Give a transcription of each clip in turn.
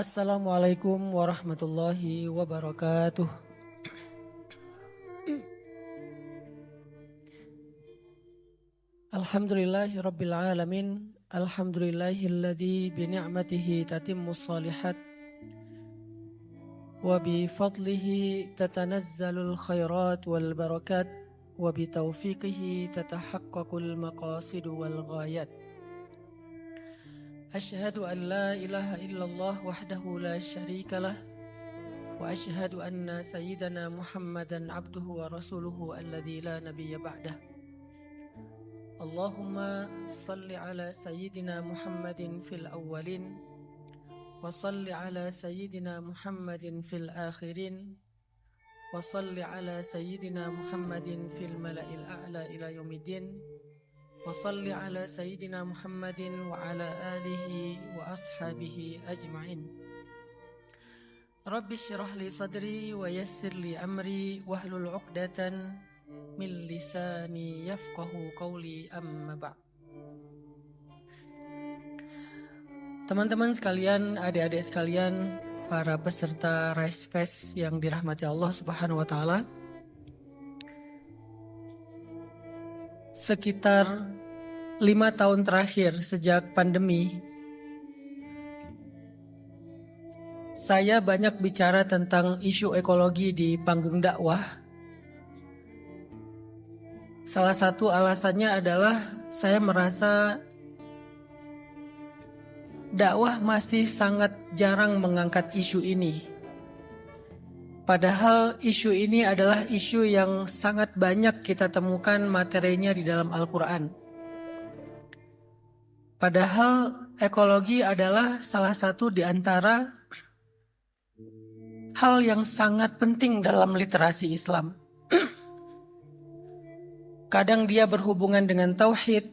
Assalamualaikum warahmatullahi wabarakatuh. Alhamdulillahi rabbil alamin. Alhamdulillahilladzi bi ni'matihi tatimmus shalihat wa bi fadlihi tatanazzalul khairat wal barakat wa bi taufiqihi tatahaqqaqul maqasid wal ghayat. Asyhadu an la ilaha illallah wahdahu la syarika lah wa asyhadu anna sayyidana Muhammadan abduhu wa rasuluhu alladzi la nabiyya ba'dah. Allahumma salli ala sayyidina Muhammadin fil awwalin wa salli ala sayyidina Muhammadin fil akhirin wa salli ala sayyidina Muhammadin fil mala'il a'la ila yaumiddin wa salli ala sayyidina Muhammadin wa ala alihi wa ashabihi ajma'in. Rabbi syrah li sadri wa yassir li amri wahlul 'uqdatan min lisani yafqahu qawli amma ba'. Teman-teman sekalian, adik-adik sekalian, para peserta Rise Fest yang dirahmati Allah Subhanahu wa taala. Sekitar 5 tahun terakhir sejak pandemi, saya banyak bicara tentang isu ekologi di panggung dakwah. Salah satu alasannya adalah saya merasa dakwah masih sangat jarang mengangkat isu ini. Padahal isu ini adalah isu yang sangat banyak kita temukan materinya di dalam Al-Quran. Padahal ekologi adalah salah satu di antara hal yang sangat penting dalam literasi Islam. Kadang dia berhubungan dengan tauhid,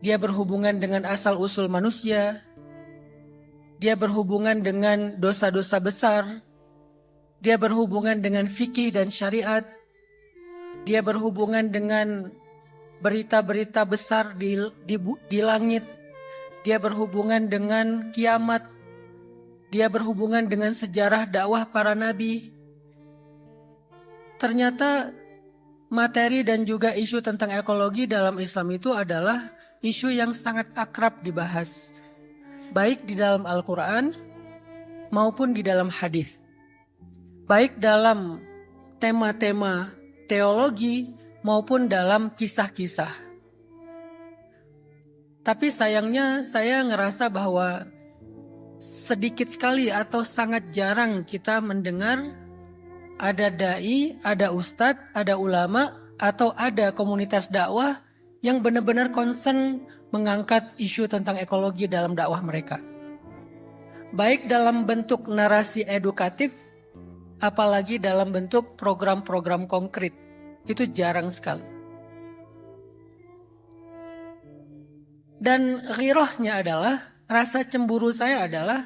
dia berhubungan dengan asal-usul manusia, dia berhubungan dengan dosa-dosa besar, dia berhubungan dengan fikih dan syariat, dia berhubungan dengan berita-berita besar di langit, dia berhubungan dengan kiamat, dia berhubungan dengan sejarah dakwah para nabi. Ternyata materi dan juga isu tentang ekologi dalam Islam itu adalah isu yang sangat akrab dibahas, baik di dalam Al-Quran maupun di dalam hadis, baik dalam tema-tema teologi maupun dalam kisah-kisah. Tapi sayangnya saya ngerasa bahwa sedikit sekali atau sangat jarang kita mendengar ada dai, ada ustadz, ada ulama, atau ada komunitas dakwah yang benar-benar concern mengangkat isu tentang ekologi dalam dakwah mereka. Baik dalam bentuk narasi edukatif, apalagi dalam bentuk program-program konkret. Itu jarang sekali. Dan ghirahnya adalah, rasa cemburu saya adalah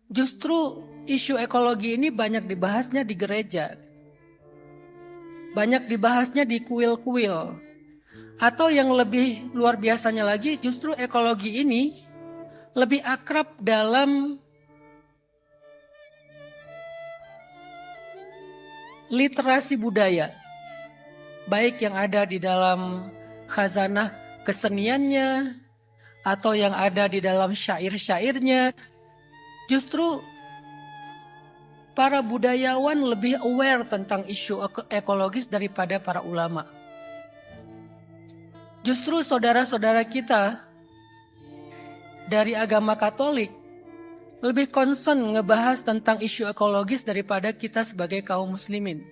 justru isu ekologi ini banyak dibahasnya di gereja, banyak dibahasnya di kuil-kuil, atau yang lebih luar biasanya lagi, justru ekologi ini lebih akrab dalam literasi budaya, baik yang ada di dalam khazanah keseniannya atau yang ada di dalam syair-syairnya. Justru para budayawan lebih aware tentang isu ekologis daripada para ulama. Justru saudara-saudara kita dari agama Katolik lebih concern ngebahas tentang isu ekologis daripada kita sebagai kaum muslimin.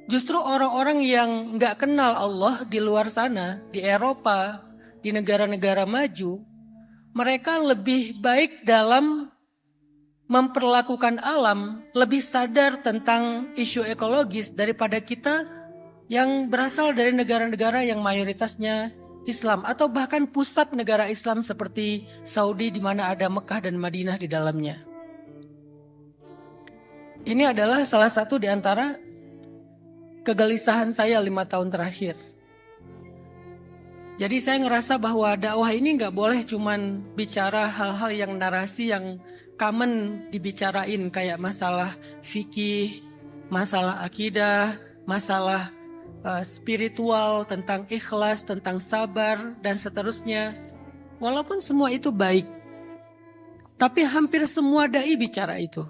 Justru orang-orang yang nggak kenal Allah di luar sana, di Eropa, di negara-negara maju, mereka lebih baik dalam memperlakukan alam, lebih sadar tentang isu ekologis daripada kita yang berasal dari negara-negara yang mayoritasnya Islam, atau bahkan pusat negara Islam seperti Saudi di mana ada Mekah dan Madinah di dalamnya. Ini adalah salah satu di antara kegelisahan saya 5 tahun terakhir. Jadi saya ngerasa bahwa dakwah ini nggak boleh cuman bicara hal-hal yang narasi yang common dibicarain, kayak masalah fikih, masalah akidah, masalah spiritual, tentang ikhlas, tentang sabar, dan seterusnya. Walaupun semua itu baik, tapi hampir semua dai bicara itu.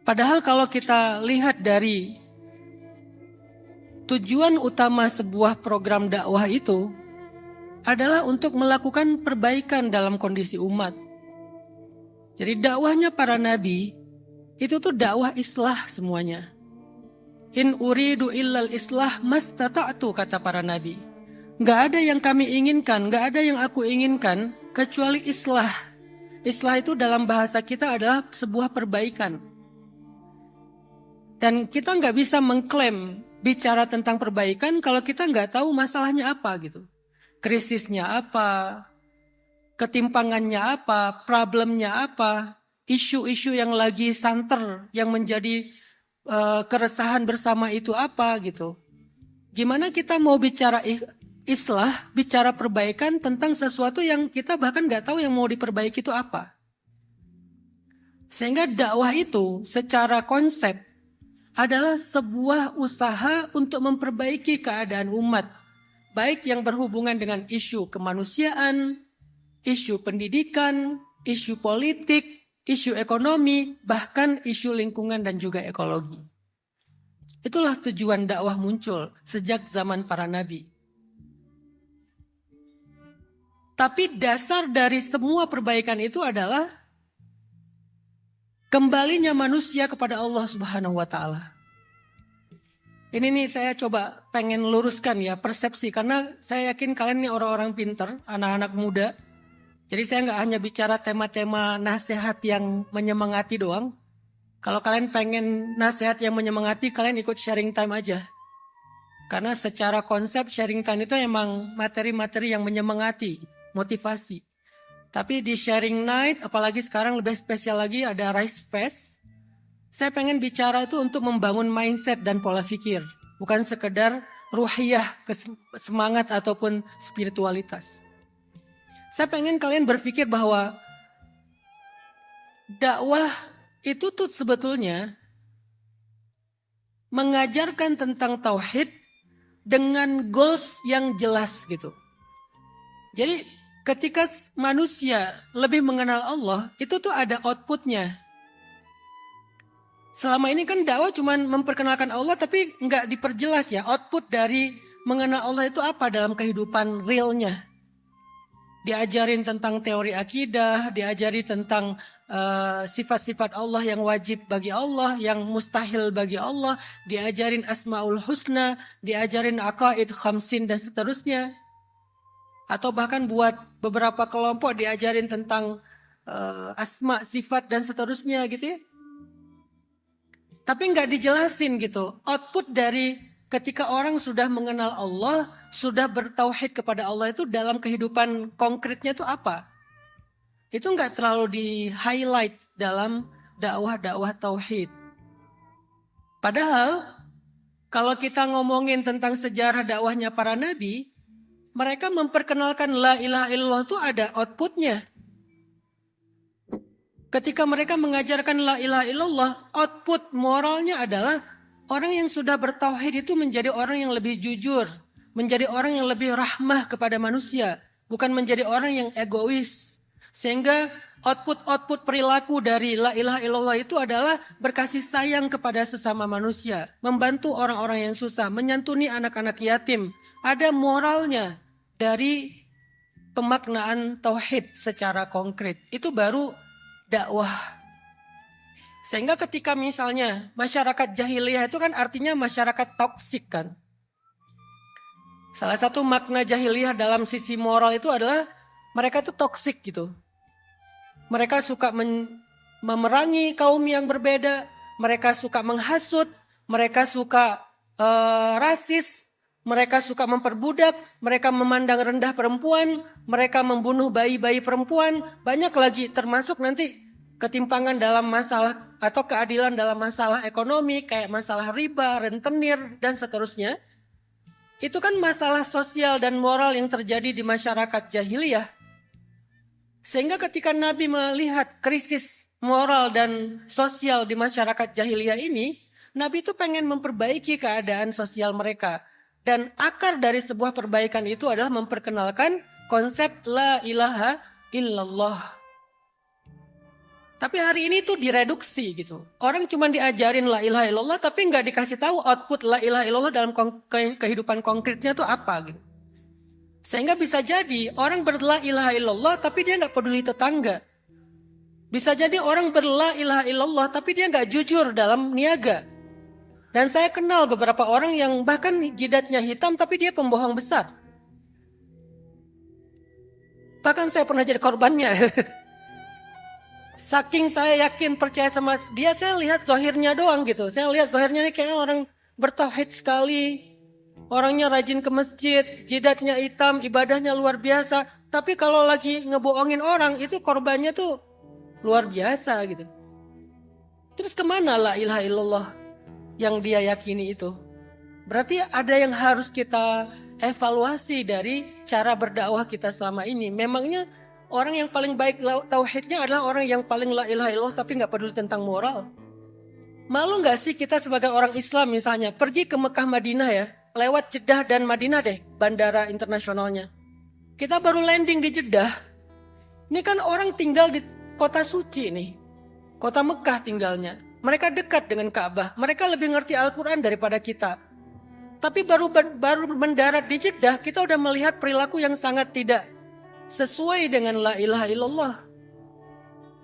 Padahal kalau kita lihat dari tujuan utama sebuah program dakwah itu adalah untuk melakukan perbaikan dalam kondisi umat. Jadi dakwahnya para nabi itu tuh dakwah islah semuanya. In uridu illal islah mastata'tu, kata para nabi. Gak ada yang kami inginkan, gak ada yang aku inginkan kecuali islah. Islah itu dalam bahasa kita adalah sebuah perbaikan. Dan kita nggak bisa mengklaim bicara tentang perbaikan kalau kita nggak tahu masalahnya apa gitu. Krisisnya apa, ketimpangannya apa, problemnya apa, isu-isu yang lagi santer, yang menjadi keresahan bersama itu apa gitu. Gimana kita mau bicara islah, bicara perbaikan tentang sesuatu yang kita bahkan nggak tahu yang mau diperbaiki itu apa. Sehingga dakwah itu secara konsep adalah sebuah usaha untuk memperbaiki keadaan umat, baik yang berhubungan dengan isu kemanusiaan, isu pendidikan, isu politik, isu ekonomi, bahkan isu lingkungan dan juga ekologi. Itulah tujuan dakwah muncul sejak zaman para nabi. Tapi dasar dari semua perbaikan itu adalah kembalinya manusia kepada Allah Subhanahu wa Ta'ala. Ini nih saya coba pengen luruskan ya persepsi, karena saya yakin kalian nih orang-orang pinter, anak-anak muda. Jadi saya nggak hanya bicara tema-tema nasihat yang menyemangati doang. Kalau kalian pengen nasihat yang menyemangati, kalian ikut sharing time aja. Karena secara konsep sharing time itu emang materi-materi yang menyemangati, motivasi. Tapi di sharing night, apalagi sekarang lebih spesial lagi ada Rise Fest. Saya pengen bicara itu untuk membangun mindset dan pola pikir. Bukan sekedar ruhiyah, semangat ataupun spiritualitas. Saya pengen kalian berpikir bahwa dakwah itu tuh sebetulnya mengajarkan tentang tauhid dengan goals yang jelas gitu. Jadi ketika manusia lebih mengenal Allah, itu tuh ada outputnya. Selama ini kan dakwah cuma memperkenalkan Allah tapi nggak diperjelas ya output dari mengenal Allah itu apa dalam kehidupan realnya. Diajarin tentang teori akidah, diajari tentang sifat-sifat Allah yang wajib bagi Allah, yang mustahil bagi Allah, diajarin asmaul husna, diajarin aqaid khamsin dan seterusnya. Atau bahkan buat beberapa kelompok diajarin tentang asma, sifat dan seterusnya gitu ya. Tapi nggak dijelasin gitu. Output dari ketika orang sudah mengenal Allah, sudah bertauhid kepada Allah itu dalam kehidupan konkretnya itu apa? Itu nggak terlalu di-highlight dalam dakwah-dakwah tauhid. Padahal kalau kita ngomongin tentang sejarah dakwahnya para nabi, mereka memperkenalkan la ilaha illallah itu ada outputnya. Ketika mereka mengajarkan la ilaha illallah, output moralnya adalah orang yang sudah bertauhid itu menjadi orang yang lebih jujur, menjadi orang yang lebih rahmah kepada manusia, bukan menjadi orang yang egois. Sehingga output perilaku dari la ilaha illallah itu adalah berkasih sayang kepada sesama manusia, membantu orang-orang yang susah, menyantuni anak-anak yatim. Ada moralnya dari pemaknaan tauhid secara konkret. Itu baru dakwah. Sehingga ketika misalnya masyarakat jahiliyah itu kan artinya masyarakat toksik kan. Salah satu makna jahiliyah dalam sisi moral itu adalah mereka itu toksik gitu. Mereka suka memerangi kaum yang berbeda, mereka suka menghasut, mereka suka rasis, mereka suka memperbudak, mereka memandang rendah perempuan, mereka membunuh bayi-bayi perempuan, banyak lagi termasuk nanti ketimpangan dalam masalah atau keadilan dalam masalah ekonomi kayak masalah riba, rentenir dan seterusnya. Itu kan masalah sosial dan moral yang terjadi di masyarakat jahiliyah. Sehingga ketika Nabi melihat krisis moral dan sosial di masyarakat jahiliyah ini, Nabi itu pengen memperbaiki keadaan sosial mereka. Dan akar dari sebuah perbaikan itu adalah memperkenalkan konsep la ilaha illallah. Tapi hari ini tuh direduksi gitu. Orang cuma diajarin la ilaha illallah tapi nggak dikasih tahu output la ilaha illallah dalam kehidupan konkretnya tuh apa gitu. Sehingga bisa jadi orang berla ilaha illallah tapi dia nggak peduli tetangga. Bisa jadi orang berla ilaha illallah tapi dia nggak jujur dalam niaga. Dan saya kenal beberapa orang yang bahkan jidatnya hitam tapi dia pembohong besar. Bahkan saya pernah jadi korbannya. Saking saya yakin percaya sama dia, saya lihat zahirnya doang gitu. Saya lihat zahirnya nih kayaknya orang bertauhid sekali. Orangnya rajin ke masjid, jidatnya hitam, ibadahnya luar biasa. Tapi kalau lagi ngebohongin orang, itu korbannya tuh luar biasa gitu. Terus kemana la ilaha illallah yang dia yakini itu? Berarti ada yang harus kita evaluasi dari cara berdakwah kita selama ini. Memangnya orang yang paling baik tauhidnya adalah orang yang paling la ilaha illallah tapi nggak peduli tentang moral. Malu nggak sih kita sebagai orang Islam misalnya pergi ke Mekah Madinah ya, lewat Jeddah dan Madinah deh, bandara internasionalnya. Kita baru landing di Jeddah. Ini kan orang tinggal di kota suci nih, kota Mekah tinggalnya. Mereka dekat dengan Ka'bah, mereka lebih ngerti Al-Quran daripada kita. Tapi baru mendarat di Jeddah, kita udah melihat perilaku yang sangat tidak sesuai dengan la ilaha illallah.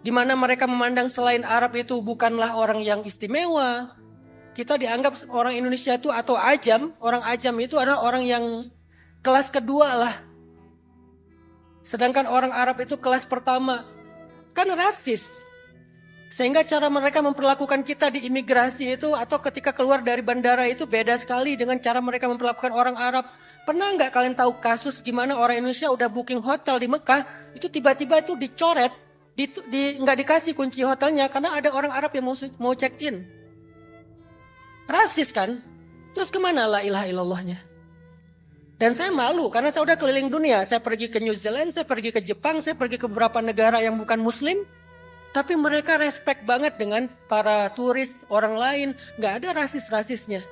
Di mana mereka memandang selain Arab itu bukanlah orang yang istimewa. Kita dianggap orang Indonesia itu atau ajam, orang ajam itu adalah orang yang kelas kedua lah. Sedangkan orang Arab itu kelas pertama. Kan rasis. Sehingga cara mereka memperlakukan kita di imigrasi itu atau ketika keluar dari bandara itu beda sekali dengan cara mereka memperlakukan orang Arab. Pernah nggak kalian tahu kasus gimana orang Indonesia udah booking hotel di Mekah, itu tiba-tiba itu dicoret, nggak dikasih kunci hotelnya karena ada orang Arab yang mau check in. Rasis kan? Terus kemana la ilaha illallahnya? Dan saya malu karena saya udah keliling dunia. Saya pergi ke New Zealand, saya pergi ke Jepang, saya pergi ke beberapa negara yang bukan Muslim. Tapi mereka respect banget dengan para turis orang lain. Nggak ada rasis-rasisnya.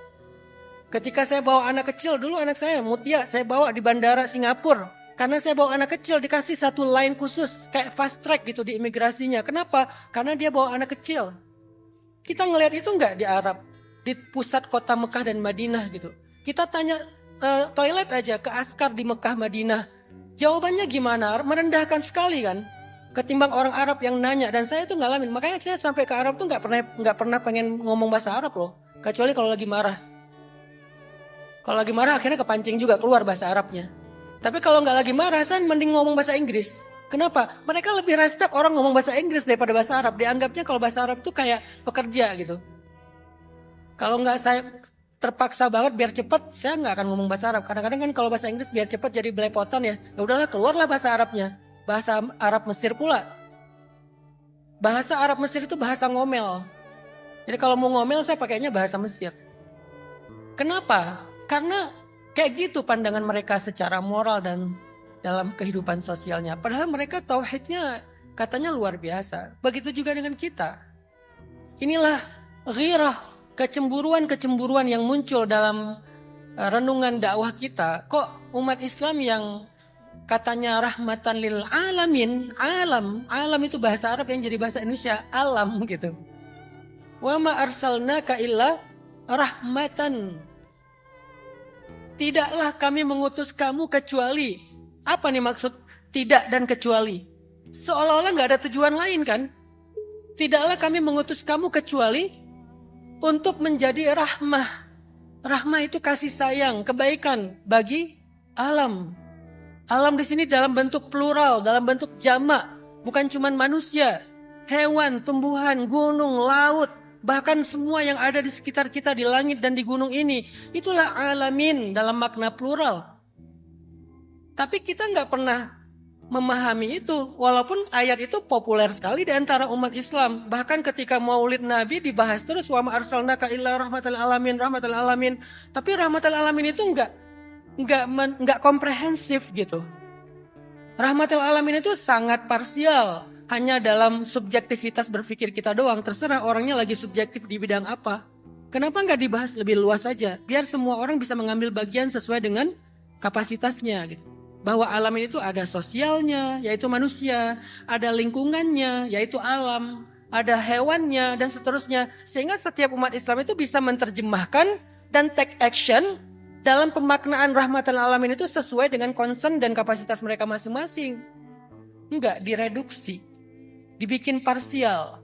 Ketika saya bawa anak kecil, dulu anak saya Mutia, saya bawa di bandara Singapura. Karena saya bawa anak kecil dikasih satu line khusus, kayak fast track gitu di imigrasinya. Kenapa? Karena dia bawa anak kecil. Kita ngelihat itu nggak di Arab, di pusat kota Mekah dan Madinah gitu. Kita tanya toilet aja ke askar di Mekah Madinah. Jawabannya gimana? Merendahkan sekali kan? Ketimbang orang Arab yang nanya. Dan saya tuh ngalamin, makanya saya sampai ke Arab tuh nggak pernah pengen ngomong bahasa Arab loh. Kecuali kalau lagi marah. Kalau lagi marah akhirnya kepancing juga keluar bahasa Arabnya. Tapi kalau nggak lagi marah, saya mending ngomong bahasa Inggris. Kenapa? Mereka lebih respect orang ngomong bahasa Inggris daripada bahasa Arab. Dianggapnya kalau bahasa Arab itu kayak pekerja gitu. Kalau nggak saya terpaksa banget biar cepat, saya nggak akan ngomong bahasa Arab. Kadang-kadang kan kalau bahasa Inggris biar cepat jadi belepotan ya. Ya udahlah keluarlah bahasa Arabnya. Bahasa Arab Mesir pula. Bahasa Arab Mesir itu bahasa ngomel. Jadi kalau mau ngomel saya pakainya bahasa Mesir. Kenapa? Karena kayak gitu pandangan mereka secara moral dan dalam kehidupan sosialnya. Padahal mereka tauhidnya katanya luar biasa. Begitu juga dengan kita. Inilah ghirah, kecemburuan-kecemburuan yang muncul dalam renungan dakwah kita. Kok umat Islam yang katanya rahmatan lil alamin, alam itu bahasa Arab yang jadi bahasa Indonesia, alam gitu. Wa ma arsalnaka illa rahmatan. Tidaklah kami mengutus kamu kecuali. Apa nih maksud tidak dan kecuali? Seolah-olah gak ada tujuan lain kan? Tidaklah kami mengutus kamu kecuali untuk menjadi rahmah. Rahmah itu kasih sayang, kebaikan bagi alam. Alam di sini dalam bentuk plural, dalam bentuk jamak, bukan cuma manusia, hewan, tumbuhan, gunung, laut. Bahkan semua yang ada di sekitar kita di langit dan di gunung ini. Itulah alamin dalam makna plural. Tapi kita nggak pernah memahami itu. Walaupun ayat itu populer sekali di antara umat Islam. Bahkan ketika maulid Nabi dibahas terus. Wa ma arsalnaka illa rahmatal alamin, rahmatal alamin. Tapi rahmatal alamin itu nggak komprehensif gitu. Rahmatil alamin itu sangat parsial, hanya dalam subjektivitas berpikir kita doang. Terserah orangnya lagi subjektif di bidang apa. Kenapa nggak dibahas lebih luas saja? Biar semua orang bisa mengambil bagian sesuai dengan kapasitasnya gitu. Bahwa alamin itu ada sosialnya, yaitu manusia, ada lingkungannya, yaitu alam, ada hewannya, dan seterusnya. Sehingga setiap umat Islam itu bisa menerjemahkan dan take action dalam pemaknaan rahmatan alamin itu sesuai dengan concern dan kapasitas mereka masing-masing. Enggak direduksi, dibikin parsial.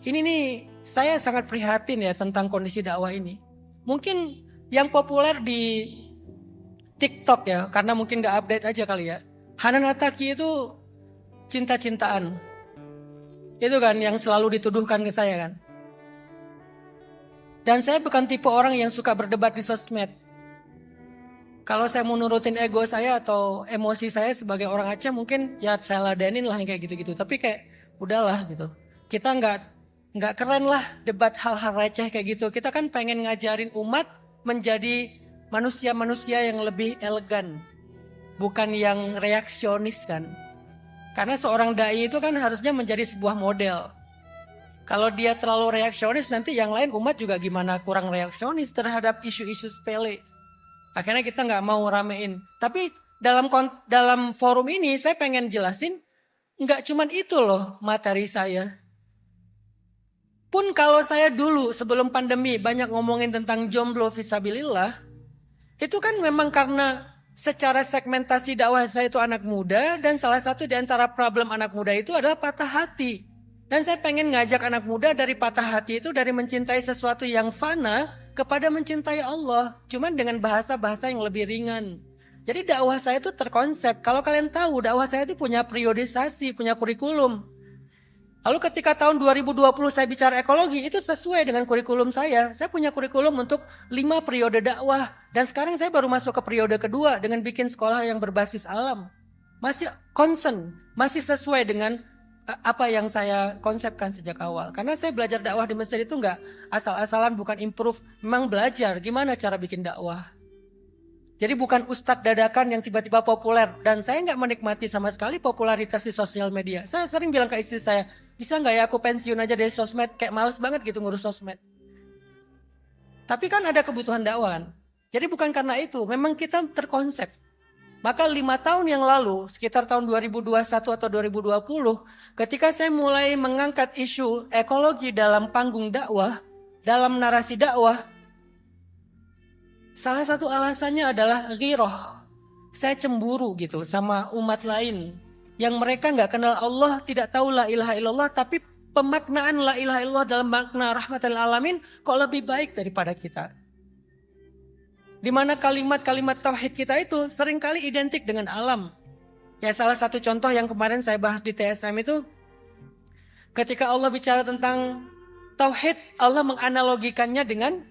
Ini nih saya sangat prihatin ya tentang kondisi dakwah ini. Mungkin yang populer di TikTok ya, karena mungkin gak update aja kali ya. Hanan Attaqi itu cinta-cintaan. Itu kan yang selalu dituduhkan ke saya kan. Dan saya bukan tipe orang yang suka berdebat di sosmed. Kalau saya mau nurutin ego saya atau emosi saya sebagai orang Aceh mungkin ya saya ladenin lah yang kayak gitu-gitu. Tapi kayak udahlah gitu. Kita nggak keren lah debat hal-hal receh kayak gitu. Kita kan pengen ngajarin umat menjadi manusia-manusia yang lebih elegan. Bukan yang reaksionis kan. Karena seorang dai itu kan harusnya menjadi sebuah model. Kalau dia terlalu reaksionis nanti yang lain umat juga gimana kurang reaksionis terhadap isu-isu sepele. Akhirnya kita nggak mau ramein. Tapi dalam forum ini saya pengen jelasin nggak cuman itu loh materi saya. Pun kalau saya dulu sebelum pandemi banyak ngomongin tentang jomblo fisabilillah, itu kan memang karena secara segmentasi dakwah saya itu anak muda dan salah satu di antara problem anak muda itu adalah patah hati. Dan saya pengen ngajak anak muda dari patah hati itu dari mencintai sesuatu yang fana kepada mencintai Allah. Cuman dengan bahasa-bahasa yang lebih ringan. Jadi dakwah saya itu terkonsep. Kalau kalian tahu dakwah saya itu punya periodisasi, punya kurikulum. Lalu ketika tahun 2020 saya bicara ekologi itu sesuai dengan kurikulum saya. Saya punya kurikulum untuk 5 periode dakwah. Dan sekarang saya baru masuk ke periode kedua dengan bikin sekolah yang berbasis alam. Masih concern, masih sesuai dengan apa yang saya konsepkan sejak awal. Karena saya belajar dakwah di Mesir itu enggak asal-asalan, bukan improve. Memang belajar gimana cara bikin dakwah. Jadi bukan ustadz dadakan yang tiba-tiba populer. Dan saya enggak menikmati sama sekali popularitas di sosial media. Saya sering bilang ke istri saya, bisa enggak ya aku pensiun aja dari sosmed. Kayak males banget gitu ngurus sosmed. Tapi kan ada kebutuhan dakwah kan. Jadi bukan karena itu, memang kita terkonsep. Maka 5 tahun yang lalu, sekitar tahun 2021 atau 2020, ketika saya mulai mengangkat isu ekologi dalam panggung dakwah, dalam narasi dakwah, salah satu alasannya adalah ghirah. Saya cemburu gitu sama umat lain, yang mereka nggak kenal Allah, tidak tahu la ilaha illallah, tapi pemaknaan la ilaha illallah dalam makna rahmatan alamin kok lebih baik daripada kita. Di mana kalimat-kalimat tauhid kita itu seringkali identik dengan alam. Ya salah satu contoh yang kemarin saya bahas di TSM itu, ketika Allah bicara tentang tauhid, Allah menganalogikannya dengan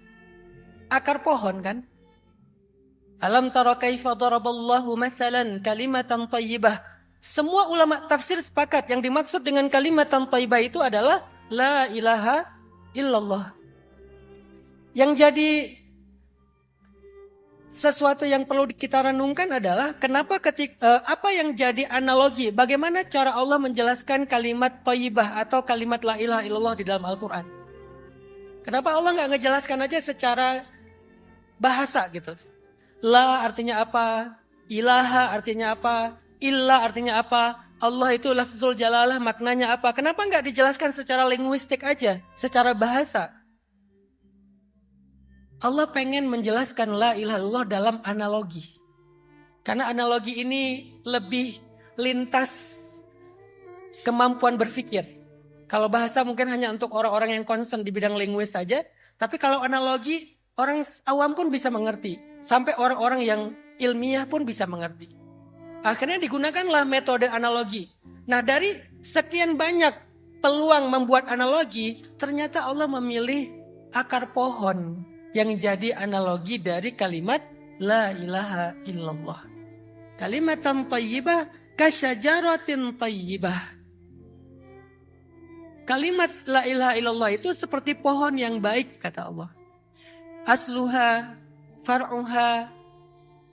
akar pohon kan. Alam tara kaifa daraballahu mathalan kalimatan thayyibah. Semua ulama tafsir sepakat yang dimaksud dengan kalimatan thayyibah itu adalah la ilaha illallah. Yang jadi sesuatu yang perlu kita renungkan adalah kenapa apa yang jadi analogi, bagaimana cara Allah menjelaskan kalimat thayyibah atau kalimat la ilaha illallah di dalam Al-Quran. Kenapa Allah nggak ngejelaskan aja secara bahasa gitu. La artinya apa, ilaha artinya apa, illa artinya apa, Allah itu lafzul jalalah maknanya apa. Kenapa nggak dijelaskan secara linguistik aja, secara bahasa. Allah pengen menjelaskan la ilaha illallah dalam analogi. Karena analogi ini lebih lintas kemampuan berpikir. Kalau bahasa mungkin hanya untuk orang-orang yang concern di bidang linguis saja. Tapi kalau analogi, orang awam pun bisa mengerti. Sampai orang-orang yang ilmiah pun bisa mengerti. Akhirnya digunakanlah metode analogi. Nah dari sekian banyak peluang membuat analogi, ternyata Allah memilih akar pohon yang jadi analogi dari kalimat la ilaha illallah. Kalimatan thayyibah kasyajaratin thayyibah. Kalimat la ilaha illallah itu seperti pohon yang baik kata Allah. Asluha, far'uha,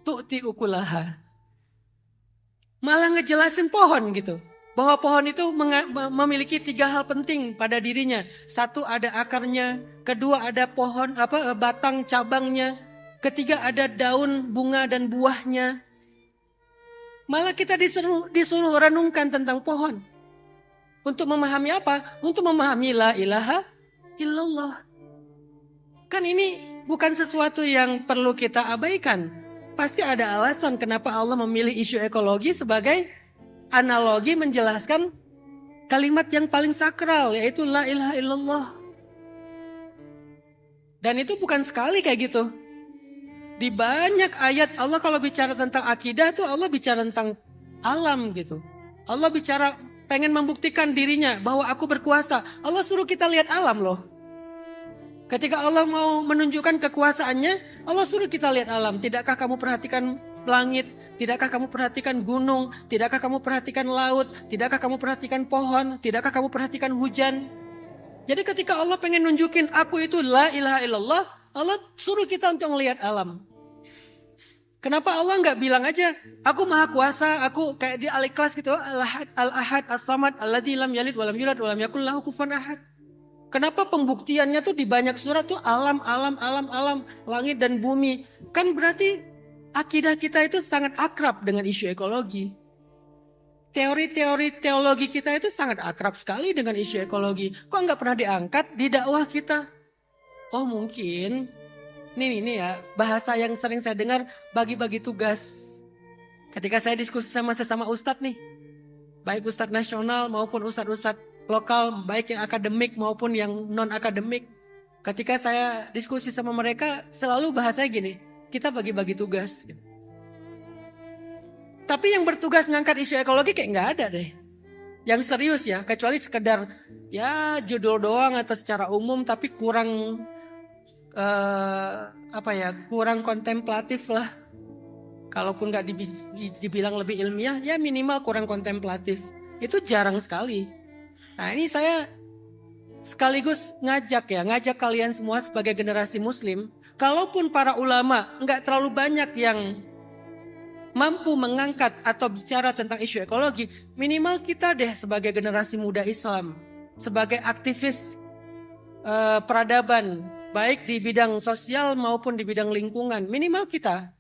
tu'ti ukulaha. Malah ngejelasin pohon gitu. Bahwa pohon itu memiliki 3 hal penting pada dirinya. 1 ada akarnya, kedua ada pohon batang cabangnya, ketiga ada daun, bunga dan buahnya. Malah kita disuruh renungkan tentang pohon. Untuk memahami apa? Untuk memahami la ilaha illallah. Kan ini bukan sesuatu yang perlu kita abaikan. Pasti ada alasan kenapa Allah memilih isu ekologi sebagai analogi menjelaskan kalimat yang paling sakral, yaitu la ilaha illallah. Dan itu bukan sekali kayak gitu. Di banyak ayat Allah kalau bicara tentang akidah tuh Allah bicara tentang alam gitu. Allah bicara pengen membuktikan dirinya bahwa aku berkuasa. Allah suruh kita lihat alam loh. Ketika Allah mau menunjukkan kekuasaannya, Allah suruh kita lihat alam. Tidakkah kamu perhatikan langit? Tidakkah kamu perhatikan gunung? Tidakkah kamu perhatikan laut? Tidakkah kamu perhatikan pohon? Tidakkah kamu perhatikan hujan? Jadi ketika Allah pengen nunjukin aku itu la ilaha illallah, Allah suruh kita untuk melihat alam. Kenapa Allah nggak bilang aja, aku maha kuasa, aku kayak di Al-Ikhlas gitu, Al-Ahad, As-Samad, Alladzi lam yalid walam yulad walam yakul lahu kufuwan ahad. Kenapa pembuktiannya tuh di banyak surat tuh alam, langit dan bumi. Kan berarti akidah kita itu sangat akrab dengan isu ekologi. Teori-teori teologi kita itu sangat akrab sekali dengan isu ekologi. Kok nggak pernah diangkat di dakwah kita? Oh mungkin, ini ya bahasa yang sering saya dengar bagi-bagi tugas. Ketika saya diskusi sama sesama ustadz nih, baik ustadz nasional maupun ustadz-ustadz lokal, baik yang akademik maupun yang non-akademik. Ketika saya diskusi sama mereka, selalu bahasanya gini, kita bagi-bagi tugas. Tapi yang bertugas ngangkat isu ekologi kayak nggak ada deh. Yang serius ya, kecuali sekedar ya judul doang atau secara umum, tapi kurang kurang kontemplatif lah. Kalaupun nggak dibilang lebih ilmiah, ya minimal kurang kontemplatif. Itu jarang sekali. Nah ini saya sekaligus ngajak kalian semua sebagai generasi muslim. Kalaupun para ulama nggak terlalu banyak yang mampu mengangkat atau bicara tentang isu ekologi, minimal kita deh sebagai generasi muda Islam, sebagai aktivis peradaban, baik di bidang sosial maupun di bidang lingkungan, minimal kita.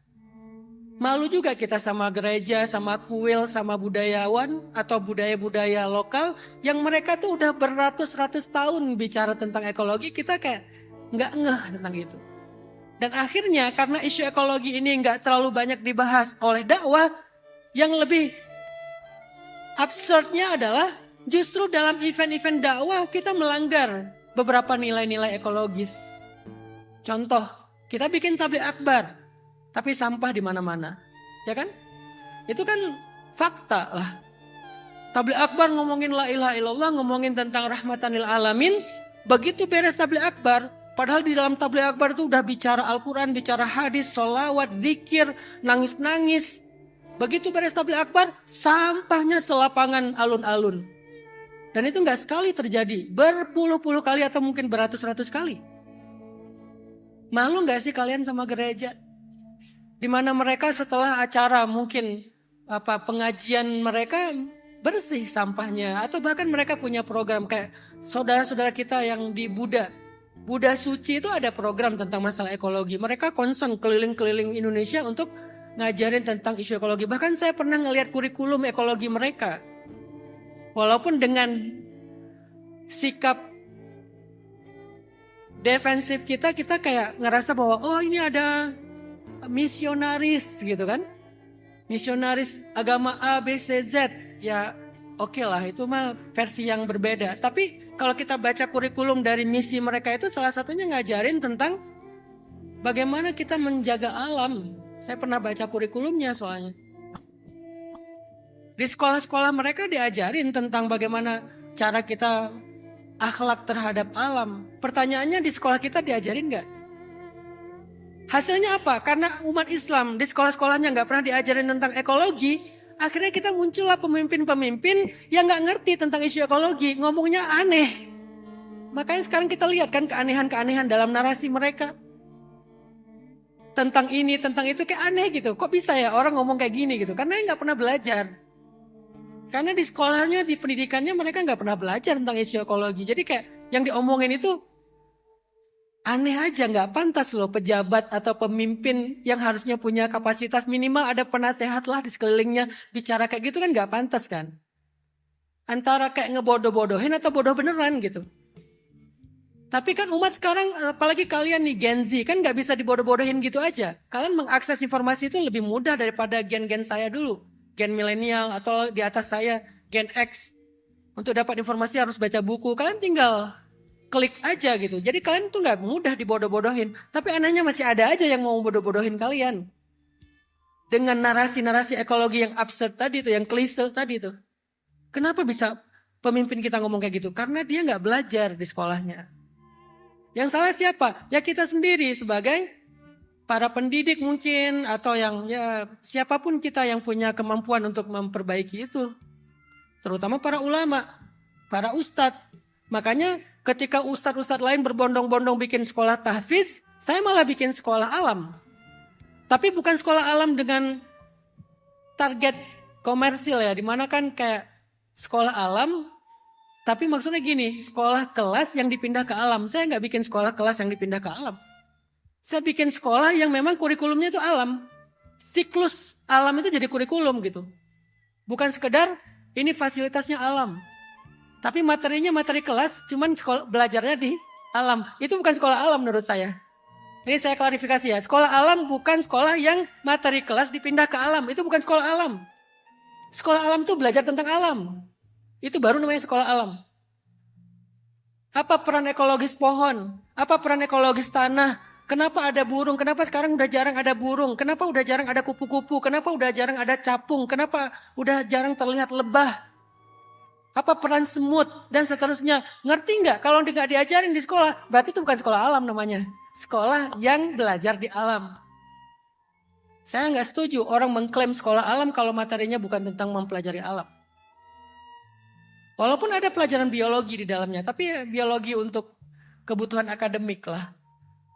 Malu juga kita sama gereja, sama kuil, sama budayawan atau budaya-budaya lokal yang mereka tuh udah beratus-ratus tahun bicara tentang ekologi, kita kayak nggak ngeh tentang itu. Dan akhirnya karena isu ekologi ini nggak terlalu banyak dibahas oleh dakwah, yang lebih absurdnya adalah justru dalam event-event dakwah kita melanggar beberapa nilai-nilai ekologis. Contoh, kita bikin tabligh akbar. Tapi sampah di mana-mana, ya kan? Itu kan fakta lah. Tabligh akbar ngomongin la ilaha illallah, ngomongin tentang rahmatan lil alamin. Begitu beres tabligh akbar, padahal di dalam tabligh akbar itu udah bicara Al-Quran, bicara hadis, sholawat, zikir, nangis-nangis. Begitu beres tabligh akbar, sampahnya selapangan alun-alun. Dan itu nggak sekali terjadi, berpuluh-puluh kali atau mungkin beratus-ratus kali. Malu nggak sih kalian sama gereja? Di mana mereka setelah acara mungkin pengajian mereka bersih sampahnya, atau bahkan mereka punya program kayak saudara-saudara kita yang di Buddha Suci itu ada program tentang masalah ekologi. Mereka concern keliling-keliling Indonesia untuk ngajarin tentang isu ekologi. Bahkan saya pernah ngelihat kurikulum ekologi mereka. Walaupun dengan sikap defensif kita kayak ngerasa bahwa oh ini ada misionaris gitu kan. Misionaris agama A, B, C, Z. Ya oke lah, itu mah versi yang berbeda. Tapi kalau kita baca kurikulum dari misi mereka itu salah satunya ngajarin tentang bagaimana kita menjaga alam. Saya pernah baca kurikulumnya soalnya. Di sekolah-sekolah mereka diajarin tentang bagaimana cara kita akhlak terhadap alam. Pertanyaannya di sekolah kita diajarin nggak? Hasilnya apa? Karena umat Islam di sekolah-sekolahnya nggak pernah diajarin tentang ekologi, akhirnya kita muncullah pemimpin-pemimpin yang nggak ngerti tentang isu ekologi, ngomongnya aneh. Makanya sekarang kita lihat kan keanehan-keanehan dalam narasi mereka. tentang ini, tentang itu, kayak aneh gitu. Kok bisa ya orang ngomong kayak gini gitu? Karena nggak pernah belajar. Karena di sekolahnya, di pendidikannya mereka nggak pernah belajar tentang isu ekologi. Jadi kayak yang diomongin itu aneh aja, nggak pantas loh pejabat atau pemimpin yang harusnya punya kapasitas minimal ada penasehat lah di sekelilingnya bicara kayak gitu kan nggak pantas kan. Antara kayak ngebodoh-bodohin atau bodoh beneran gitu. Tapi kan umat sekarang, apalagi kalian nih Gen Z, kan nggak bisa dibodoh-bodohin gitu aja. Kalian mengakses informasi itu lebih mudah daripada gen-gen saya dulu. Gen milenial atau di atas saya, Gen X. Untuk dapat informasi harus baca buku. Kalian tinggal klik aja gitu. Jadi kalian tuh nggak mudah dibodoh-bodohin. Tapi anehnya masih ada aja yang mau bodoh-bodohin kalian. Dengan narasi-narasi ekologi yang absurd tadi tuh, yang klise tadi tuh. Kenapa bisa pemimpin kita ngomong kayak gitu? Karena dia nggak belajar di sekolahnya. Yang salah siapa? Ya kita sendiri sebagai para pendidik mungkin, atau yang ya siapapun kita yang punya kemampuan untuk memperbaiki itu. Terutama para ulama, para ustadz. Makanya ketika ustadz-ustadz lain berbondong-bondong bikin sekolah tahfiz, saya malah bikin sekolah alam. Tapi bukan sekolah alam dengan target komersil ya, dimana kan kayak sekolah alam, tapi maksudnya gini, sekolah kelas yang dipindah ke alam. Saya nggak bikin sekolah kelas yang dipindah ke alam. Saya bikin sekolah yang memang kurikulumnya itu alam. Siklus alam itu jadi kurikulum gitu. Bukan sekedar ini fasilitasnya alam. Tapi materinya materi kelas, cuman belajarnya di alam. Itu bukan sekolah alam menurut saya. Ini saya klarifikasi ya. Sekolah alam bukan sekolah yang materi kelas dipindah ke alam. Itu bukan sekolah alam. Sekolah alam itu belajar tentang alam. Itu baru namanya sekolah alam. Apa peran ekologis pohon? Apa peran ekologis tanah? Kenapa ada burung? Kenapa sekarang udah jarang ada burung? Kenapa udah jarang ada kupu-kupu? Kenapa udah jarang ada capung? Kenapa udah jarang terlihat lebah? Apa peran semut? Dan seterusnya. Ngerti nggak? Kalau nggak diajarin di sekolah, berarti itu bukan sekolah alam namanya. Sekolah yang belajar di alam. Saya nggak setuju orang mengklaim sekolah alam kalau materinya bukan tentang mempelajari alam. Walaupun ada pelajaran biologi di dalamnya, tapi ya biologi untuk kebutuhan akademik lah.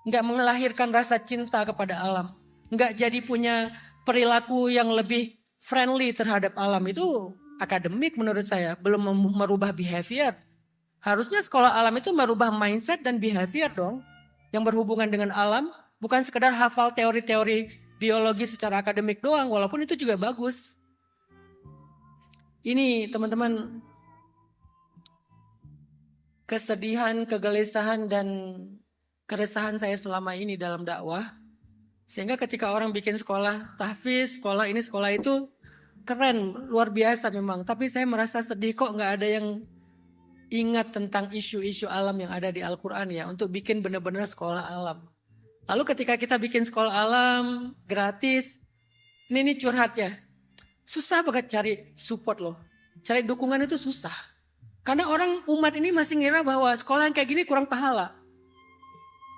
Nggak melahirkan rasa cinta kepada alam. Nggak jadi punya perilaku yang lebih friendly terhadap alam. Itu akademik menurut saya, belum merubah behavior. Harusnya sekolah alam itu merubah mindset dan behavior dong. Yang berhubungan dengan alam, bukan sekedar hafal teori-teori biologi secara akademik doang, walaupun itu juga bagus. Ini teman-teman, kesedihan, kegelisahan, dan keresahan saya selama ini dalam dakwah. Sehingga ketika orang bikin sekolah tahfiz, sekolah ini, sekolah itu, keren, luar biasa memang. Tapi saya merasa sedih kok nggak ada yang ingat tentang isu-isu alam yang ada di Al-Quran ya. Untuk bikin benar-benar sekolah alam. Lalu ketika kita bikin sekolah alam, gratis, ini curhat ya. Susah banget cari support loh. Cari dukungan itu susah. Karena orang umat ini masih ngira bahwa sekolah yang kayak gini kurang pahala.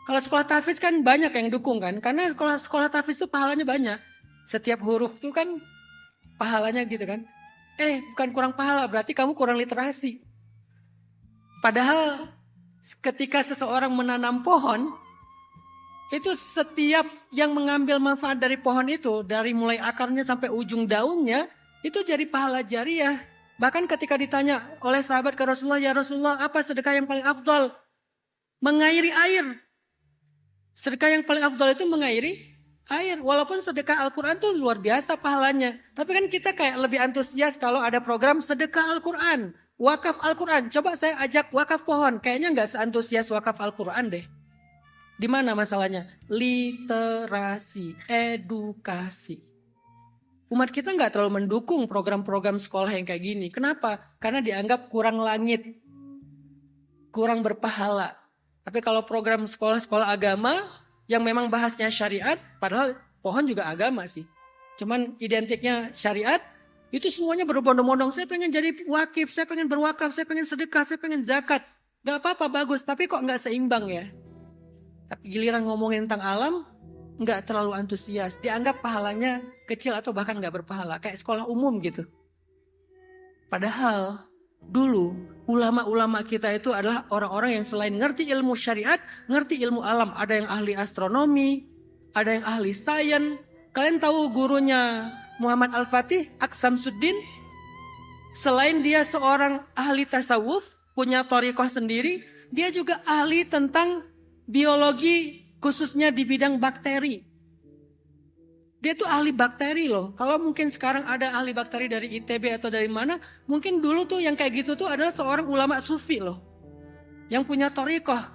Kalau sekolah tahfiz kan banyak yang dukung kan. Karena sekolah tahfiz itu pahalanya banyak. Setiap huruf tuh kan pahalanya gitu kan. Bukan kurang pahala, berarti kamu kurang literasi. Padahal ketika seseorang menanam pohon, itu setiap yang mengambil manfaat dari pohon itu, dari mulai akarnya sampai ujung daunnya, itu jadi pahala jariah. Bahkan ketika ditanya oleh sahabat ke Rasulullah, ya Rasulullah, apa sedekah yang paling afdal? Mengairi air. Sedekah yang paling afdal itu mengairi air. Walaupun sedekah Al-Quran tuh luar biasa pahalanya. Tapi kan kita kayak lebih antusias kalau ada program sedekah Al-Quran. Wakaf Al-Quran. Coba saya ajak wakaf pohon. Kayaknya nggak seantusias wakaf Al-Quran deh. Di mana masalahnya? Literasi, edukasi. Umat kita nggak terlalu mendukung program-program sekolah yang kayak gini. Kenapa? Karena dianggap kurang langit, kurang berpahala. Tapi kalau program sekolah-sekolah agama yang memang bahasnya syariat, padahal pohon juga agama sih. Cuman identiknya syariat, itu semuanya berbondong-bondong. Saya pengen jadi wakif, saya pengen berwakaf, saya pengen sedekah, saya pengen zakat. Gak apa-apa, bagus. Tapi kok gak seimbang ya? Tapi giliran ngomongin tentang alam, gak terlalu antusias. Dianggap pahalanya kecil atau bahkan gak berpahala. Kayak sekolah umum gitu. Padahal dulu ulama-ulama kita itu adalah orang-orang yang selain ngerti ilmu syariat, ngerti ilmu alam. Ada yang ahli astronomi, ada yang ahli sains. Kalian tahu gurunya Muhammad Al-Fatih, Aksamsuddin? Selain dia seorang ahli tasawuf, punya thariqah sendiri, dia juga ahli tentang biologi khususnya di bidang bakteri. Dia tuh ahli bakteri loh. Kalau mungkin sekarang ada ahli bakteri dari ITB atau dari mana, mungkin dulu tuh yang kayak gitu tuh adalah seorang ulama sufi loh. Yang punya thariqah,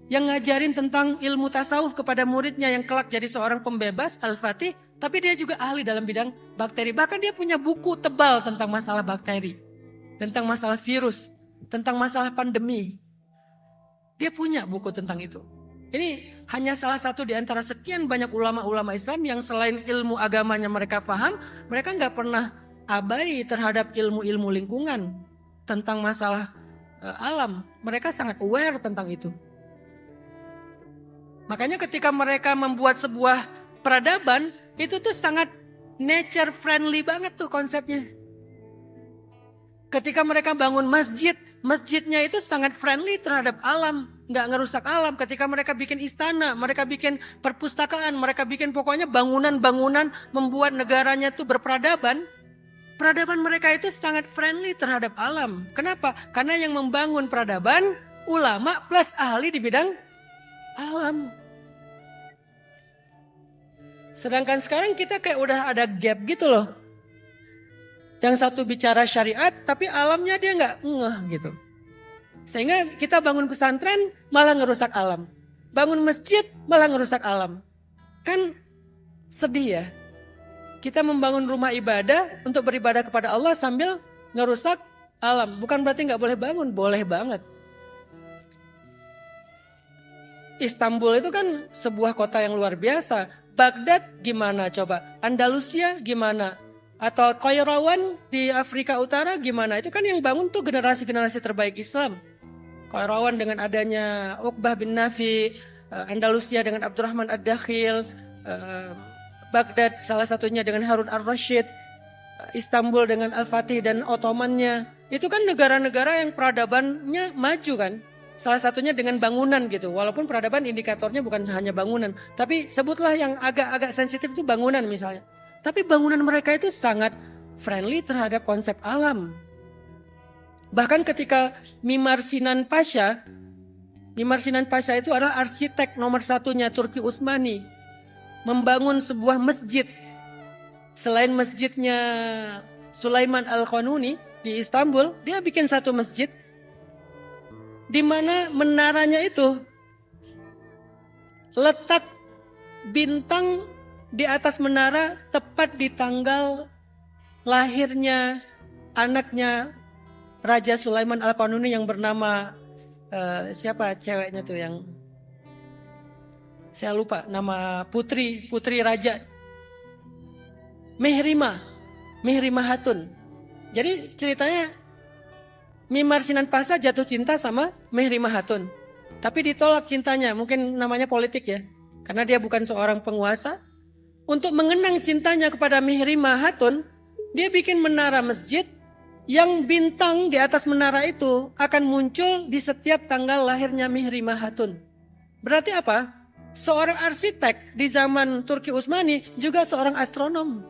yang ngajarin tentang ilmu tasawuf kepada muridnya yang kelak jadi seorang pembebas, Al-Fatih. Tapi dia juga ahli dalam bidang bakteri. Bahkan dia punya buku tebal tentang masalah bakteri. Tentang masalah virus. Tentang masalah pandemi. Dia punya buku tentang itu. Ini hanya salah satu di antara sekian banyak ulama-ulama Islam yang selain ilmu agamanya mereka paham, mereka nggak pernah abai terhadap ilmu-ilmu lingkungan. Tentang masalah alam. Mereka sangat aware tentang itu. Makanya ketika mereka membuat sebuah peradaban, itu tuh sangat nature friendly banget tuh konsepnya. Ketika mereka bangun masjid, masjidnya itu sangat friendly terhadap alam. Nggak ngerusak alam. Ketika mereka bikin istana, mereka bikin perpustakaan, mereka bikin pokoknya bangunan-bangunan membuat negaranya tuh berperadaban. Peradaban mereka itu sangat friendly terhadap alam. Kenapa? Karena yang membangun peradaban, ulama plus ahli di bidang alam. Sedangkan sekarang kita kayak udah ada gap gitu loh. Yang satu bicara syariat tapi alamnya dia nggak ngeh gitu. Sehingga kita bangun pesantren malah ngerusak alam. Bangun masjid malah ngerusak alam. Kan sedih ya. Kita membangun rumah ibadah untuk beribadah kepada Allah sambil ngerusak alam. Bukan berarti nggak boleh bangun, boleh banget. Istanbul itu kan sebuah kota yang luar biasa. Baghdad gimana coba? Andalusia gimana? Atau Qairawan di Afrika Utara gimana? Itu kan yang bangun tuh generasi-generasi terbaik Islam. Qairawan dengan adanya Uqbah bin Nafi, Andalusia dengan Abdurrahman Ad-Dakhil, Baghdad salah satunya dengan Harun Ar-Rasyid, Istanbul dengan Al-Fatih dan Ottomannya. Itu kan negara-negara yang peradabannya maju kan. Salah satunya dengan bangunan gitu. Walaupun peradaban indikatornya bukan hanya bangunan. Tapi sebutlah yang agak-agak sensitif itu bangunan misalnya. Tapi bangunan mereka itu sangat friendly terhadap konsep alam. Bahkan ketika Mimar Sinan Pasha itu adalah arsitek nomor satunya Turki Utsmani. Membangun sebuah masjid. Selain masjidnya Sulaiman Al-Qanuni di Istanbul, dia bikin satu masjid di mana menaranya itu letak bintang di atas menara tepat di tanggal lahirnya anaknya Raja Sulaiman Al-Qanuni yang bernama siapa ceweknya tuh yang saya lupa nama putri raja Mihrimah Hatun. Jadi ceritanya Mimar Sinan Pasha jatuh cinta sama Mihrimah Hatun. Tapi ditolak cintanya, mungkin namanya politik ya. Karena dia bukan seorang penguasa. Untuk mengenang cintanya kepada Mihrimah Hatun, dia bikin menara masjid yang bintang di atas menara itu akan muncul di setiap tanggal lahirnya Mihrimah Hatun. Berarti apa? Seorang arsitek di zaman Turki Utsmani juga seorang astronom.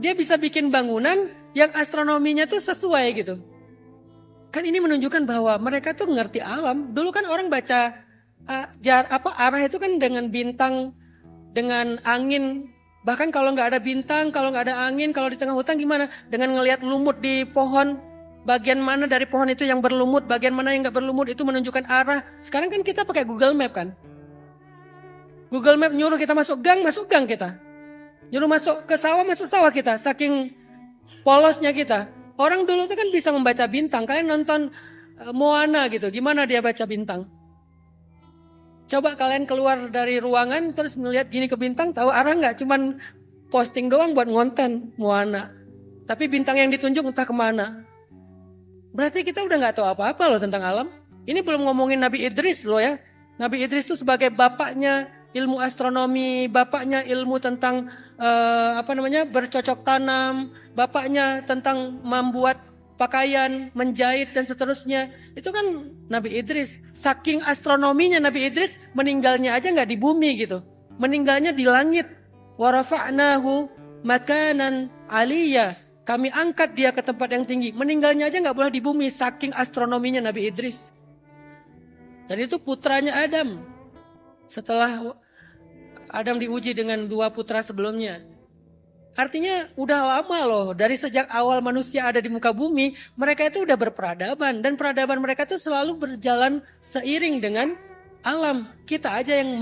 Dia bisa bikin bangunan yang astronominya tuh sesuai gitu. Kan ini menunjukkan bahwa mereka tuh ngerti alam. Dulu kan orang baca arah itu kan dengan bintang, dengan angin. Bahkan kalau nggak ada bintang, kalau nggak ada angin, kalau di tengah hutan gimana? Dengan ngelihat lumut di pohon, bagian mana dari pohon itu yang berlumut, bagian mana yang nggak berlumut itu menunjukkan arah. Sekarang kan kita pakai Google Map kan. Google Map nyuruh kita masuk gang kita. Nyuruh masuk ke sawah, masuk sawah kita. Saking polosnya kita. Orang dulu itu kan bisa membaca bintang. Kalian nonton Moana gitu. Gimana dia baca bintang? Coba kalian keluar dari ruangan terus melihat gini ke bintang. Tahu arah nggak? Cuman posting doang buat ngonten Moana. Tapi bintang yang ditunjuk entah kemana. Berarti kita udah nggak tahu apa-apa loh tentang alam. Ini belum ngomongin Nabi Idris loh ya. Nabi Idris itu sebagai bapaknya ilmu astronomi, bapaknya ilmu tentang bercocok tanam, bapaknya tentang membuat pakaian, menjahit dan seterusnya. Itu kan Nabi Idris. Saking astronominya Nabi Idris meninggalnya aja nggak di bumi gitu. meninggalnya di langit. Wa rafa'nahu makanan aliyya. Kami angkat dia ke tempat yang tinggi. Meninggalnya aja nggak boleh di bumi, saking astronominya Nabi Idris. Dan itu putranya Adam. Setelah Adam diuji dengan 2 putra sebelumnya. Artinya udah lama loh, dari sejak awal manusia ada di muka bumi, mereka itu udah berperadaban. Dan peradaban mereka itu selalu berjalan seiring dengan alam. Kita aja yang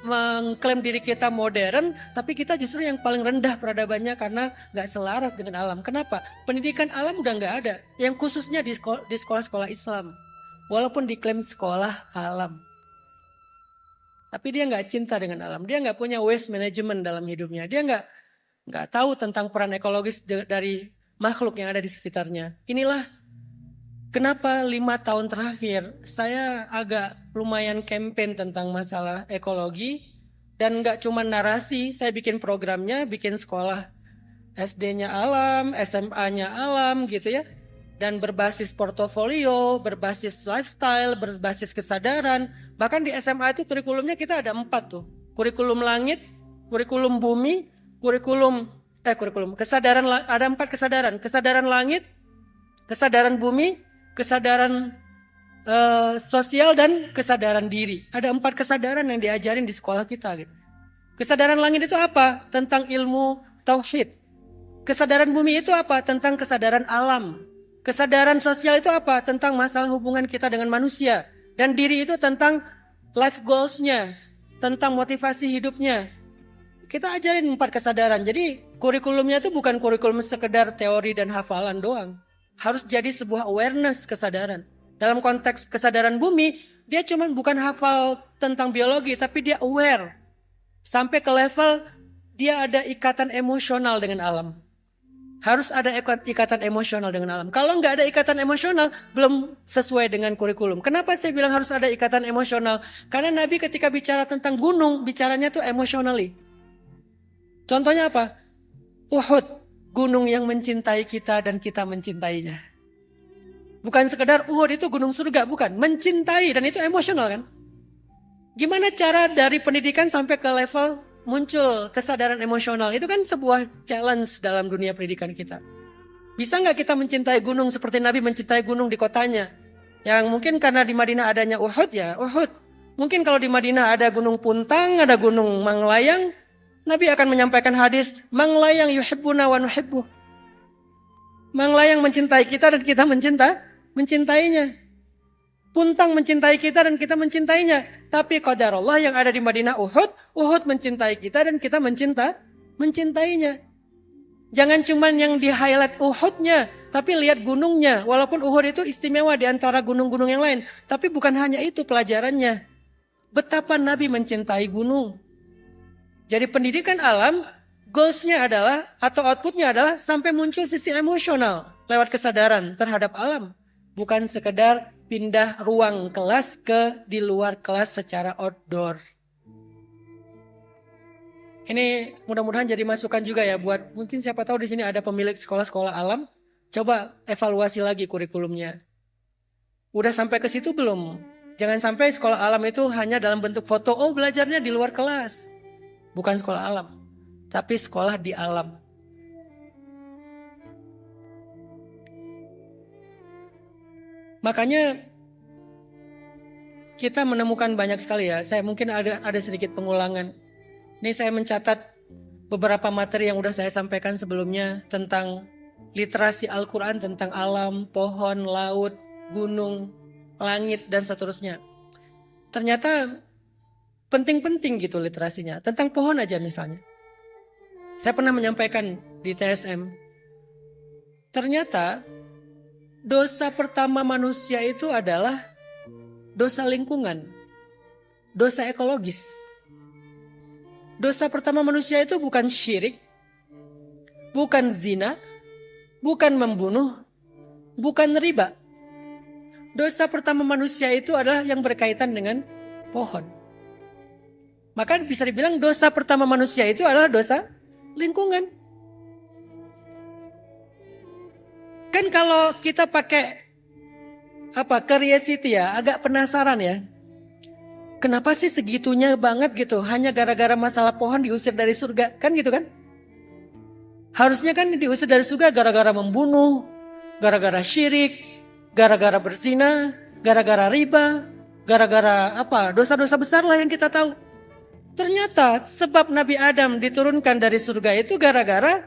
mengklaim diri kita modern, tapi kita justru yang paling rendah peradabannya karena gak selaras dengan alam. Kenapa? Pendidikan alam udah gak ada, yang khususnya di sekolah-sekolah Islam. Walaupun diklaim sekolah alam. Tapi dia gak cinta dengan alam, dia gak punya waste management dalam hidupnya. Dia gak tahu tentang peran ekologis dari makhluk yang ada di sekitarnya. Inilah kenapa 5 tahun terakhir saya agak lumayan campaign tentang masalah ekologi. Dan gak cuma narasi, saya bikin programnya, bikin sekolah SD-nya alam, SMA-nya alam gitu ya. Dan berbasis portofolio, berbasis lifestyle, berbasis kesadaran. Bahkan di SMA itu kurikulumnya kita ada 4 tuh. Kurikulum langit, kurikulum bumi, kurikulum kesadaran, ada 4 kesadaran. Kesadaran langit, kesadaran bumi, kesadaran sosial, dan kesadaran diri. Ada 4 kesadaran yang diajarin di sekolah kita gitu. Kesadaran langit itu apa? Tentang ilmu tauhid. Kesadaran bumi itu apa? Tentang kesadaran alam. Kesadaran sosial itu apa? Tentang masalah hubungan kita dengan manusia. Dan diri itu tentang life goals-nya, tentang motivasi hidupnya. Kita ajarin 4 kesadaran. Jadi kurikulumnya itu bukan kurikulum sekedar teori dan hafalan doang. Harus jadi sebuah awareness kesadaran. Dalam konteks kesadaran bumi, dia cuma bukan hafal tentang biologi, tapi dia aware. Sampai ke level dia ada ikatan emosional dengan alam. Harus ada ikatan emosional dengan alam. Kalau nggak ada ikatan emosional, belum sesuai dengan kurikulum. Kenapa saya bilang harus ada ikatan emosional? Karena Nabi ketika bicara tentang gunung, bicaranya tuh emotionally. Contohnya apa? Uhud, gunung yang mencintai kita dan kita mencintainya. Bukan sekedar Uhud itu gunung surga, bukan. Mencintai, dan itu emosional kan? Gimana cara dari pendidikan sampai ke level muncul kesadaran emosional? Itu kan sebuah challenge dalam dunia pendidikan kita. Bisa nggak kita mencintai gunung seperti Nabi mencintai gunung di kotanya? Yang mungkin karena di Madinah adanya Uhud ya Uhud. Mungkin kalau di Madinah ada gunung Puntang, ada gunung Manglayang, Nabi akan menyampaikan hadis, Manglayang yuhibbuna wa nuhibbuh. Manglayang mencintai kita dan kita mencintainya. Puntang mencintai kita dan kita mencintainya. Tapi qadar Allah yang ada di Madinah Uhud mencintai kita dan kita mencintainya. Jangan cuman yang di highlight Uhudnya, tapi lihat gunungnya. Walaupun Uhud itu istimewa di antara gunung-gunung yang lain. Tapi bukan hanya itu pelajarannya. Betapa Nabi mencintai gunung. Jadi pendidikan alam, goalsnya adalah, atau outputnya adalah sampai muncul sisi emosional lewat kesadaran terhadap alam. Bukan sekedar pindah ruang kelas ke di luar kelas secara outdoor. Ini mudah-mudahan jadi masukan juga ya buat mungkin siapa tahu di sini ada pemilik sekolah-sekolah alam. Coba evaluasi lagi kurikulumnya. Udah sampai ke situ belum? Jangan sampai sekolah alam itu hanya dalam bentuk foto. Oh, belajarnya di luar kelas. Bukan sekolah alam, tapi sekolah di alam. Makanya kita menemukan banyak sekali ya. Saya mungkin ada sedikit pengulangan. Ini saya mencatat beberapa materi yang udah saya sampaikan sebelumnya tentang literasi Al-Quran, tentang alam, pohon, laut, gunung, langit, dan seterusnya. Ternyata penting-penting gitu literasinya. Tentang pohon aja misalnya. Saya pernah menyampaikan di TSM. Ternyata dosa pertama manusia itu adalah dosa lingkungan, dosa ekologis. Dosa pertama manusia itu bukan syirik, bukan zina, bukan membunuh, bukan riba. Dosa pertama manusia itu adalah yang berkaitan dengan pohon. Maka bisa dibilang dosa pertama manusia itu adalah dosa lingkungan. Kan kalau kita pakai curiosity ya, agak penasaran ya. Kenapa sih segitunya banget gitu? Hanya gara-gara masalah pohon diusir dari surga. Kan gitu kan? Harusnya kan diusir dari surga gara-gara membunuh, gara-gara syirik, gara-gara berzina, gara-gara riba, gara-gara apa? Dosa-dosa besar lah yang kita tahu. Ternyata sebab Nabi Adam diturunkan dari surga itu gara-gara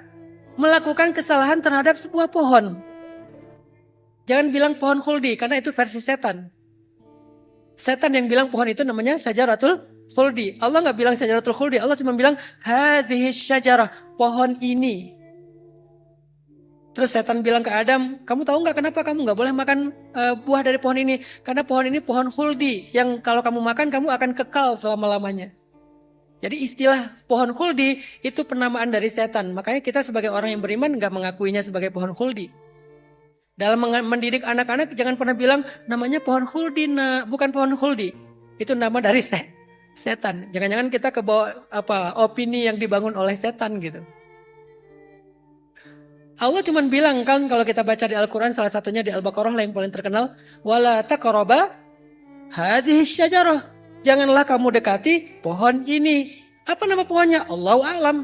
melakukan kesalahan terhadap sebuah pohon. Jangan bilang pohon khuldi karena itu versi setan. Setan yang bilang pohon itu namanya syajaratul khuldi. Allah nggak bilang syajaratul khuldi. Allah cuma bilang hadhihi syajarah, pohon ini. Terus setan bilang ke Adam, kamu tahu nggak kenapa kamu nggak boleh makan buah dari pohon ini? Karena pohon ini pohon khuldi yang kalau kamu makan kamu akan kekal selama-lamanya. Jadi istilah pohon khuldi itu penamaan dari setan. Makanya kita sebagai orang yang beriman nggak mengakuinya sebagai pohon khuldi. Dalam mendidik anak-anak jangan pernah bilang namanya pohon khuldi, bukan pohon khuldi. Itu nama dari setan. Jangan-jangan kita kebawa opini yang dibangun oleh setan gitu. Allah cuma bilang kan kalau kita baca di Al-Quran salah satunya di Al-Baqarah yang paling terkenal. Wala taqraba hadhihi syajarah. Janganlah kamu dekati pohon ini. Apa nama pohonnya? Allahu a'lam.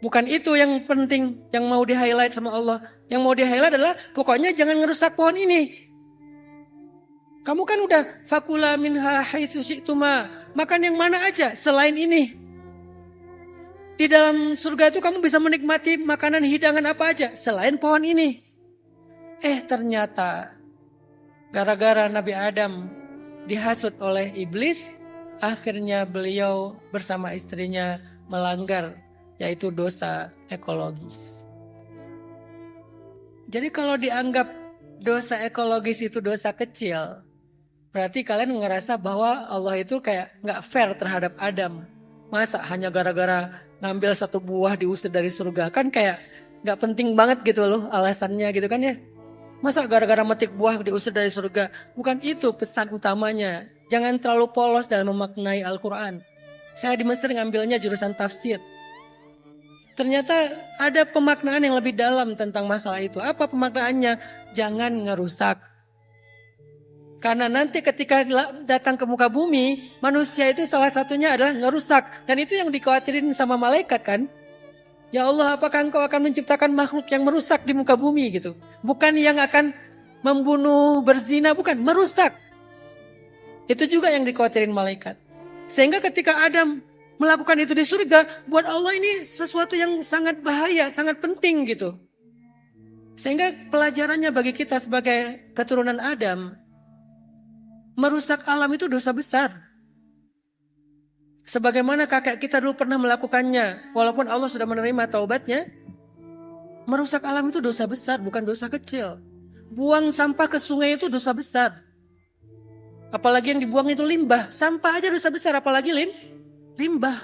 Bukan itu yang penting, yang mau di-highlight sama Allah. Yang mau di-highlight adalah pokoknya jangan ngerusak pohon ini. Kamu kan udah fakula minha haitsu syi'tuma. Makan yang mana aja selain ini. Di dalam surga itu kamu bisa menikmati makanan hidangan apa aja selain pohon ini. Ternyata gara-gara Nabi Adam dihasut oleh iblis, akhirnya beliau bersama istrinya melanggar, yaitu dosa ekologis. Jadi kalau dianggap dosa ekologis itu dosa kecil, berarti kalian ngerasa bahwa Allah itu kayak gak fair terhadap Adam. Masa hanya gara-gara ngambil satu buah diusir dari surga, kan kayak gak penting banget gitu loh alasannya gitu kan ya. Masa gara-gara metik buah diusir dari surga? Bukan itu pesan utamanya. Jangan terlalu polos dalam memaknai Al-Quran. Saya di Mesir ngambilnya jurusan tafsir. Ternyata ada pemaknaan yang lebih dalam tentang masalah itu. Apa pemaknaannya? Jangan ngerusak. Karena nanti ketika datang ke muka bumi, manusia itu salah satunya adalah ngerusak. Dan itu yang dikhawatirin sama malaikat kan. Ya Allah, apakah engkau akan menciptakan makhluk yang merusak di muka bumi gitu. Bukan yang akan membunuh, berzina, bukan, merusak. Itu juga yang dikhawatirin malaikat. Sehingga ketika Adam melakukan itu di surga, buat Allah ini sesuatu yang sangat bahaya, sangat penting gitu. Sehingga pelajarannya bagi kita sebagai keturunan Adam, merusak alam itu dosa besar. Sebagaimana kakek kita dulu pernah melakukannya, walaupun Allah sudah menerima taubatnya, merusak alam itu dosa besar, bukan dosa kecil. Buang sampah ke sungai itu dosa besar. Apalagi yang dibuang itu limbah, sampah aja dosa besar, apalagi limbah.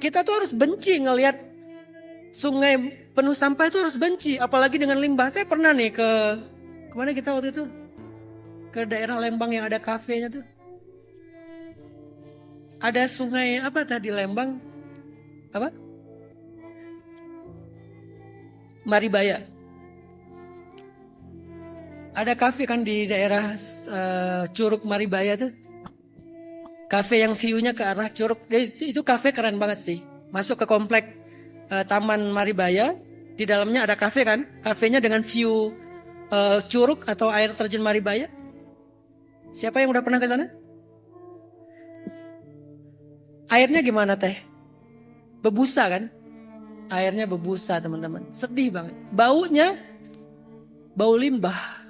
Kita tuh harus benci ngelihat sungai penuh sampah itu harus benci, apalagi dengan limbah. Saya pernah nih kemana kita waktu itu? Ke daerah Lembang yang ada kafenya tuh. Ada sungai apa tadi Lembang? Apa? Maribaya. Ada kafe kan di daerah Curug Maribaya tuh. Kafe yang view-nya ke arah Curug. Itu kafe keren banget sih. Masuk ke komplek Taman Maribaya. Di dalamnya ada kafe kan. Kafenya dengan view Curug atau air terjun Maribaya. Siapa yang udah pernah ke sana? Airnya gimana teh? Bebusa kan? Airnya bebusa teman-teman. Sedih banget. Baunya bau limbah.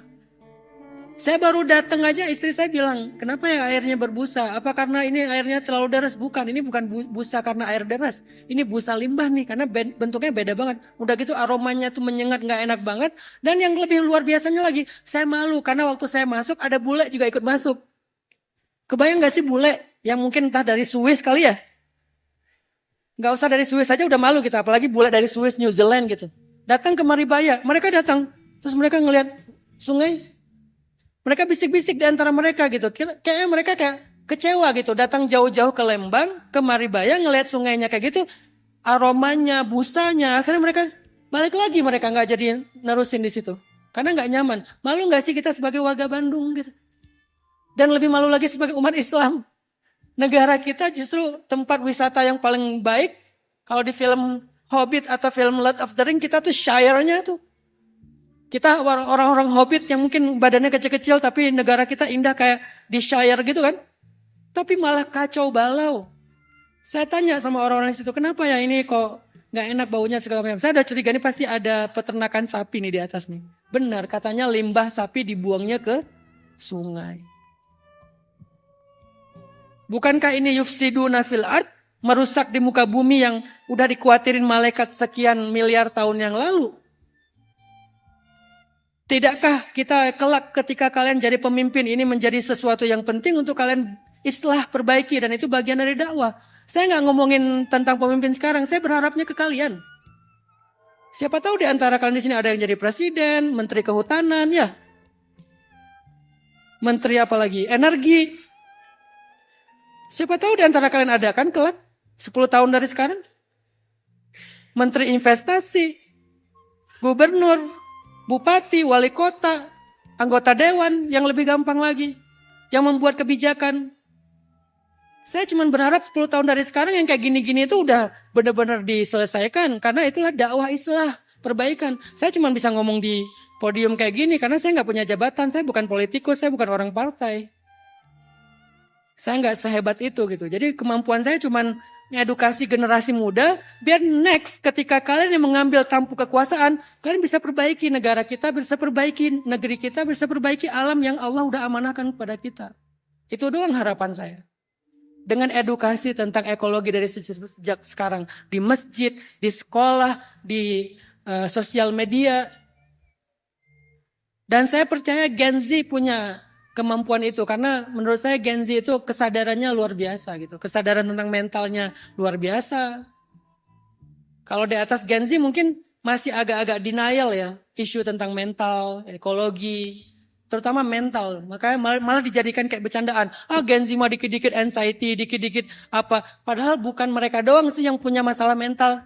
Saya baru datang aja istri saya bilang, kenapa ya airnya berbusa? Apa karena ini airnya terlalu deras? Bukan, ini bukan busa karena air deras. Ini busa limbah nih karena bentuknya beda banget. Udah gitu aromanya tuh menyengat gak enak banget. Dan yang lebih luar biasanya lagi, saya malu karena waktu saya masuk ada bule juga ikut masuk. Kebayang gak sih bule yang mungkin entah dari Swiss kali ya? Gak usah dari Swiss aja udah malu kita, apalagi bule dari Swiss, New Zealand gitu. Datang ke Maribaya, mereka datang. Terus mereka ngelihat sungai. Mereka bisik-bisik di antara mereka gitu. Kayaknya mereka kayak kecewa gitu. Datang jauh-jauh ke Lembang, ke Maribaya, ngelihat sungainya kayak gitu. Aromanya, busanya. Akhirnya mereka balik lagi. Mereka gak jadi nerusin di situ. Karena gak nyaman. Malu gak sih kita sebagai warga Bandung gitu. Dan lebih malu lagi sebagai umat Islam. Negara kita justru tempat wisata yang paling baik. Kalau di film Hobbit atau film Lord of the Ring, kita tuh Shire-nya tuh. Kita orang-orang Hobbit yang mungkin badannya kecil-kecil, tapi negara kita indah kayak di Shire gitu kan. Tapi malah kacau balau. Saya tanya sama orang-orang di situ, kenapa ya ini kok gak enak baunya segala macam. Saya udah curiga ini pasti ada peternakan sapi nih di atas nih. Benar, katanya limbah sapi dibuangnya ke sungai. Bukankah ini yufsiduna fil ard, merusak di muka bumi yang udah dikuatirin malaikat sekian miliar tahun yang lalu? Tidakkah kita kelak ketika kalian jadi pemimpin ini menjadi sesuatu yang penting untuk kalian islah perbaiki, dan itu bagian dari dakwah. Saya nggak ngomongin tentang pemimpin sekarang, saya berharapnya ke kalian. Siapa tahu di antara kalian di sini ada yang jadi presiden, menteri kehutanan, ya. Menteri apa lagi? Energi. Siapa tahu di antara kalian ada kan kelak 10 tahun dari sekarang. Menteri investasi, gubernur, bupati, wali kota, anggota dewan, yang lebih gampang lagi, yang membuat kebijakan. Saya cuma berharap 10 tahun dari sekarang yang kayak gini-gini itu udah benar-benar diselesaikan. Karena itulah dakwah islah, perbaikan. Saya cuma bisa ngomong di podium kayak gini karena saya nggak punya jabatan, saya bukan politikus, saya bukan orang partai. Saya nggak sehebat itu gitu. Jadi kemampuan saya cuma edukasi generasi muda, biar next ketika kalian yang mengambil tampuk kekuasaan, kalian bisa perbaiki negara kita, bisa perbaiki negeri kita, bisa perbaiki alam yang Allah udah amanahkan kepada kita. Itu doang harapan saya. Dengan edukasi tentang ekologi dari sejak sekarang, di masjid, di sekolah, di sosial media. Dan saya percaya Gen Z punya kemampuan itu, karena menurut saya Gen Z itu kesadarannya luar biasa gitu. Kesadaran tentang mentalnya luar biasa. Kalau di atas Gen Z mungkin masih agak-agak denial ya, isu tentang mental, ekologi, terutama mental. Makanya malah dijadikan kayak bercandaan. Gen Z mah dikit-dikit anxiety, dikit-dikit apa. Padahal bukan mereka doang sih yang punya masalah mental.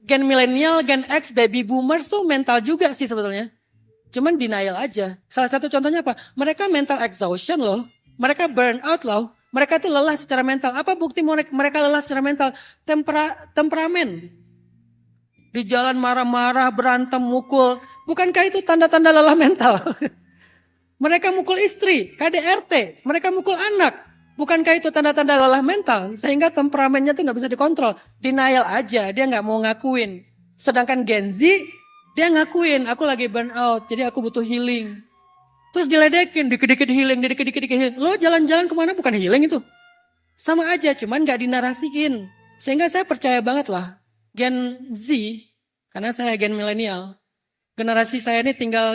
Gen milenial, Gen X, baby boomers tuh mental juga sih sebetulnya. Cuman denial aja. Salah satu contohnya apa? Mereka mental exhaustion loh. Mereka burn out loh. Mereka tuh lelah secara mental. Apa bukti mereka lelah secara mental? Temperamen. Di jalan marah-marah, berantem, mukul. Bukankah itu tanda-tanda lelah mental? Mereka mukul istri, KDRT. Mereka mukul anak. Bukankah itu tanda-tanda lelah mental? Sehingga temperamennya tuh gak bisa dikontrol. Denial aja, dia gak mau ngakuin. Sedangkan Gen Z, dia ngakuin, aku lagi burn out, jadi aku butuh healing. Terus diledekin, dikit-dikit healing, dikit-dikit healing. Lo jalan-jalan kemana bukan healing itu? Sama aja, cuman gak dinarasiin. Sehingga saya percaya banget lah, Gen Z, karena saya gen milenial, generasi saya ini tinggal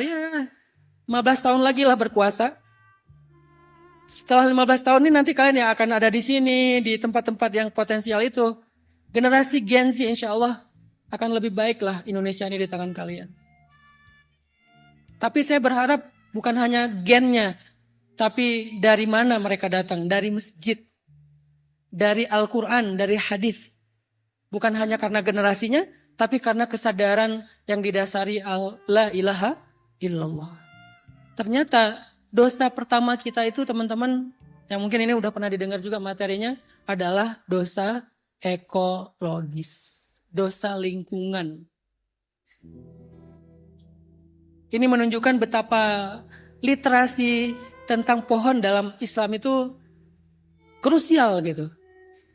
15 tahun lagi lah berkuasa. Setelah 15 tahun ini nanti kalian yang akan ada di sini, di tempat-tempat yang potensial itu. Generasi Gen Z insya Allah akan lebih baik lah Indonesia ini di tangan kalian. Tapi saya berharap bukan hanya gennya, tapi dari mana mereka datang, dari masjid, dari Al-Quran, dari hadis. Bukan hanya karena generasinya, tapi karena kesadaran yang didasari la ilaha illallah. Ternyata dosa pertama kita itu teman-teman, yang mungkin ini udah pernah didengar juga materinya, adalah dosa ekologis. Dosa lingkungan. Ini menunjukkan betapa literasi tentang pohon dalam Islam itu krusial gitu.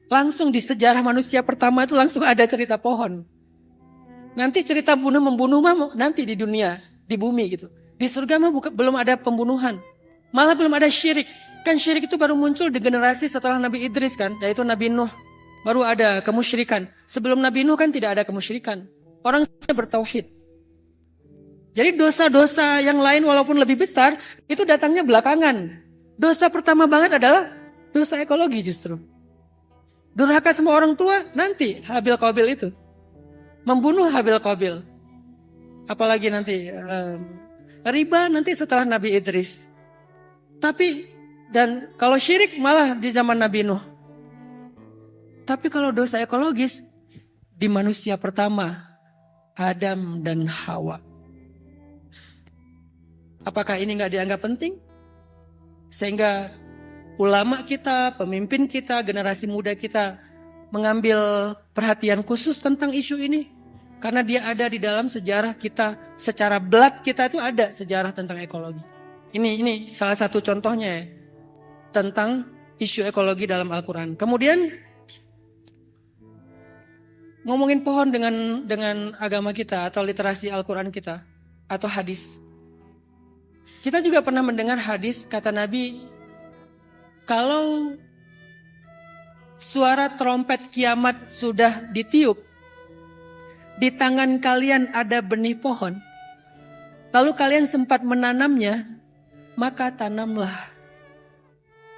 Langsung di sejarah manusia pertama itu langsung ada cerita pohon. Nanti cerita bunuh-membunuh mah nanti di dunia, di bumi gitu. Di surga mah belum ada pembunuhan. Malah belum ada syirik. Kan syirik itu baru muncul di generasi setelah Nabi Idris kan, yaitu Nabi Nuh. Baru ada kemusyrikan. Sebelum Nabi Nuh kan tidak ada kemusyrikan. Orang bertauhid. Jadi dosa-dosa yang lain walaupun lebih besar, itu datangnya belakangan. Dosa pertama banget adalah dosa ekologi justru. Durhaka sama orang tua, nanti Habil Qabil itu. Membunuh Habil Qabil. Apalagi nanti riba nanti setelah Nabi Idris. Tapi, dan kalau syirik malah di zaman Nabi Nuh. Tapi kalau dosa ekologis, di manusia pertama, Adam dan Hawa. Apakah ini gak dianggap penting? Sehingga ulama kita, pemimpin kita, generasi muda kita mengambil perhatian khusus tentang isu ini. Karena dia ada di dalam sejarah kita, secara blood kita itu ada sejarah tentang ekologi. Ini salah satu contohnya ya, tentang isu ekologi dalam Al-Quran. Kemudian ngomongin pohon dengan agama kita atau literasi Al-Quran kita atau hadis. Kita juga pernah mendengar hadis kata Nabi, kalau suara trompet kiamat sudah ditiup, di tangan kalian ada benih pohon, lalu kalian sempat menanamnya, maka tanamlah.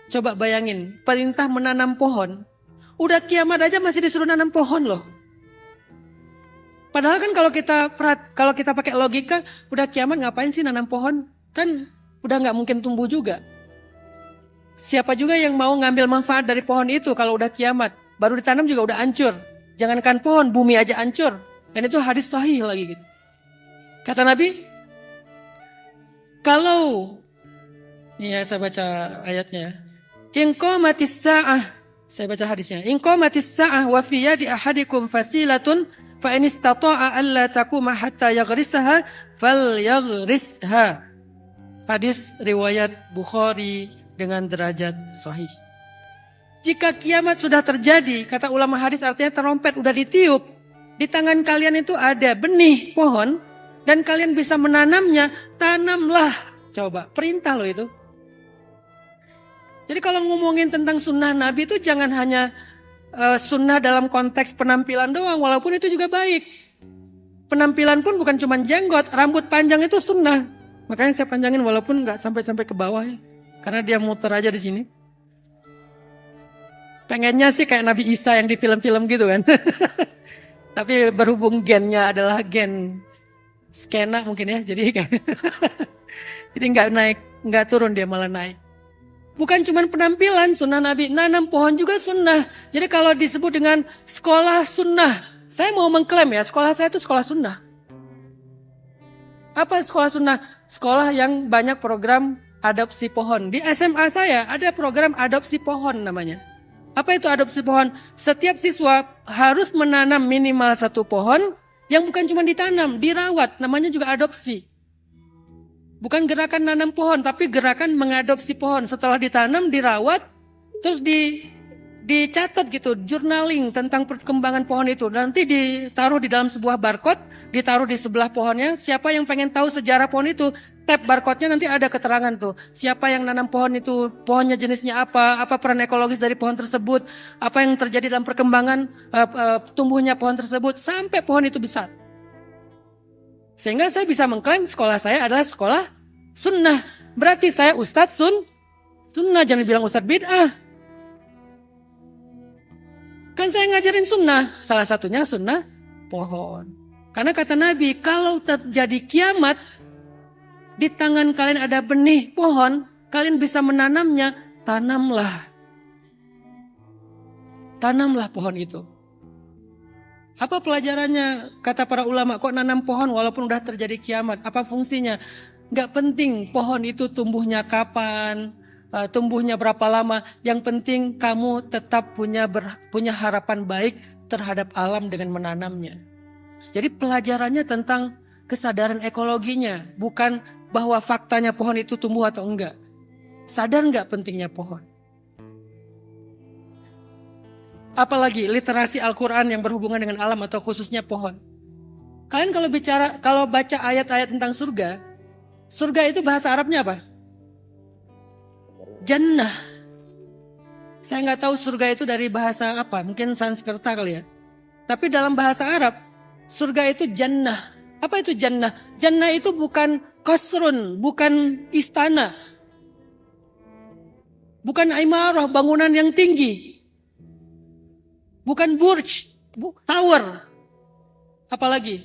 Coba bayangin, perintah menanam pohon, udah kiamat aja masih disuruh nanam pohon loh. Padahal kan kalau kita pakai logika, udah kiamat ngapain sih nanam pohon? Kan udah nggak mungkin tumbuh juga. Siapa juga yang mau ngambil manfaat dari pohon itu kalau udah kiamat? Baru ditanam juga udah hancur. Jangankan pohon, bumi aja hancur. Dan itu hadis sahih lagi gitu. Kata Nabi, kalau, ini ya saya baca ayatnya. In qamatis sa'ah, saya baca hadisnya. In qamatis sa'ah wa fi yadi ahadikum fasilatun fa in istata'a alla taquma hatta yaghrisaha falyaghrisha. Hadis riwayat Bukhari dengan derajat sahih. Jika kiamat sudah terjadi, kata ulama hadis artinya trompet udah ditiup. Di tangan kalian itu ada benih pohon dan kalian bisa menanamnya, tanamlah. Coba, perintah loh itu. Jadi kalau ngomongin tentang sunnah Nabi itu jangan hanya sunnah dalam konteks penampilan doang, walaupun itu juga baik. Penampilan pun bukan cuma jenggot, rambut panjang itu sunnah. Makanya saya panjangin walaupun nggak sampai ke bawah ya, karena dia muter aja di sini. Pengennya sih kayak Nabi Isa yang di film-film gitu kan. Tapi berhubung gennya adalah gen skena mungkin ya, jadi nggak turun, dia malah naik. Bukan cuma penampilan sunnah Nabi, nanam pohon juga sunnah. Jadi kalau disebut dengan sekolah sunnah, saya mau mengklaim ya, sekolah saya itu sekolah sunnah. Apa sekolah sunnah? Sekolah yang banyak program adopsi pohon. Di SMA saya ada program adopsi pohon namanya. Apa itu adopsi pohon? Setiap siswa harus menanam minimal satu pohon yang bukan cuma ditanam, dirawat. Namanya juga adopsi. Bukan gerakan nanam pohon, tapi gerakan mengadopsi pohon. Setelah ditanam, dirawat, terus dicatat gitu, journaling tentang perkembangan pohon itu. Nanti ditaruh di dalam sebuah barcode, ditaruh di sebelah pohonnya. Siapa yang pengen tahu sejarah pohon itu, tap barcode-nya nanti ada keterangan tuh. Siapa yang nanam pohon itu, pohonnya jenisnya apa peran ekologis dari pohon tersebut, apa yang terjadi dalam perkembangan tumbuhnya pohon tersebut, sampai pohon itu besar. Sehingga saya bisa mengklaim sekolah saya adalah sekolah sunnah. Berarti saya ustadz sunnah, jangan bilang ustadz bid'ah. Kan saya ngajarin sunnah, salah satunya sunnah pohon. Karena kata Nabi, kalau terjadi kiamat, di tangan kalian ada benih pohon, kalian bisa menanamnya, tanamlah. Tanamlah pohon itu. Apa pelajarannya? Kata para ulama, kok nanam pohon walaupun udah terjadi kiamat? Apa fungsinya? Gak penting pohon itu tumbuhnya kapan, tumbuhnya berapa lama. Yang penting kamu tetap punya harapan baik terhadap alam dengan menanamnya. Jadi pelajarannya tentang kesadaran ekologinya, bukan bahwa faktanya pohon itu tumbuh atau enggak. Sadar enggak pentingnya pohon? Apalagi literasi Al-Quran yang berhubungan dengan alam atau khususnya pohon. Kalian kalau baca ayat-ayat tentang surga, surga itu bahasa Arabnya apa? Jannah. Saya nggak tahu surga itu dari bahasa apa, mungkin Sanskerta kali ya. Tapi dalam bahasa Arab, surga itu jannah. Apa itu jannah? Jannah itu bukan kasrun, bukan istana. Bukan imarah, bangunan yang tinggi. Bukan burj, tower. Apalagi?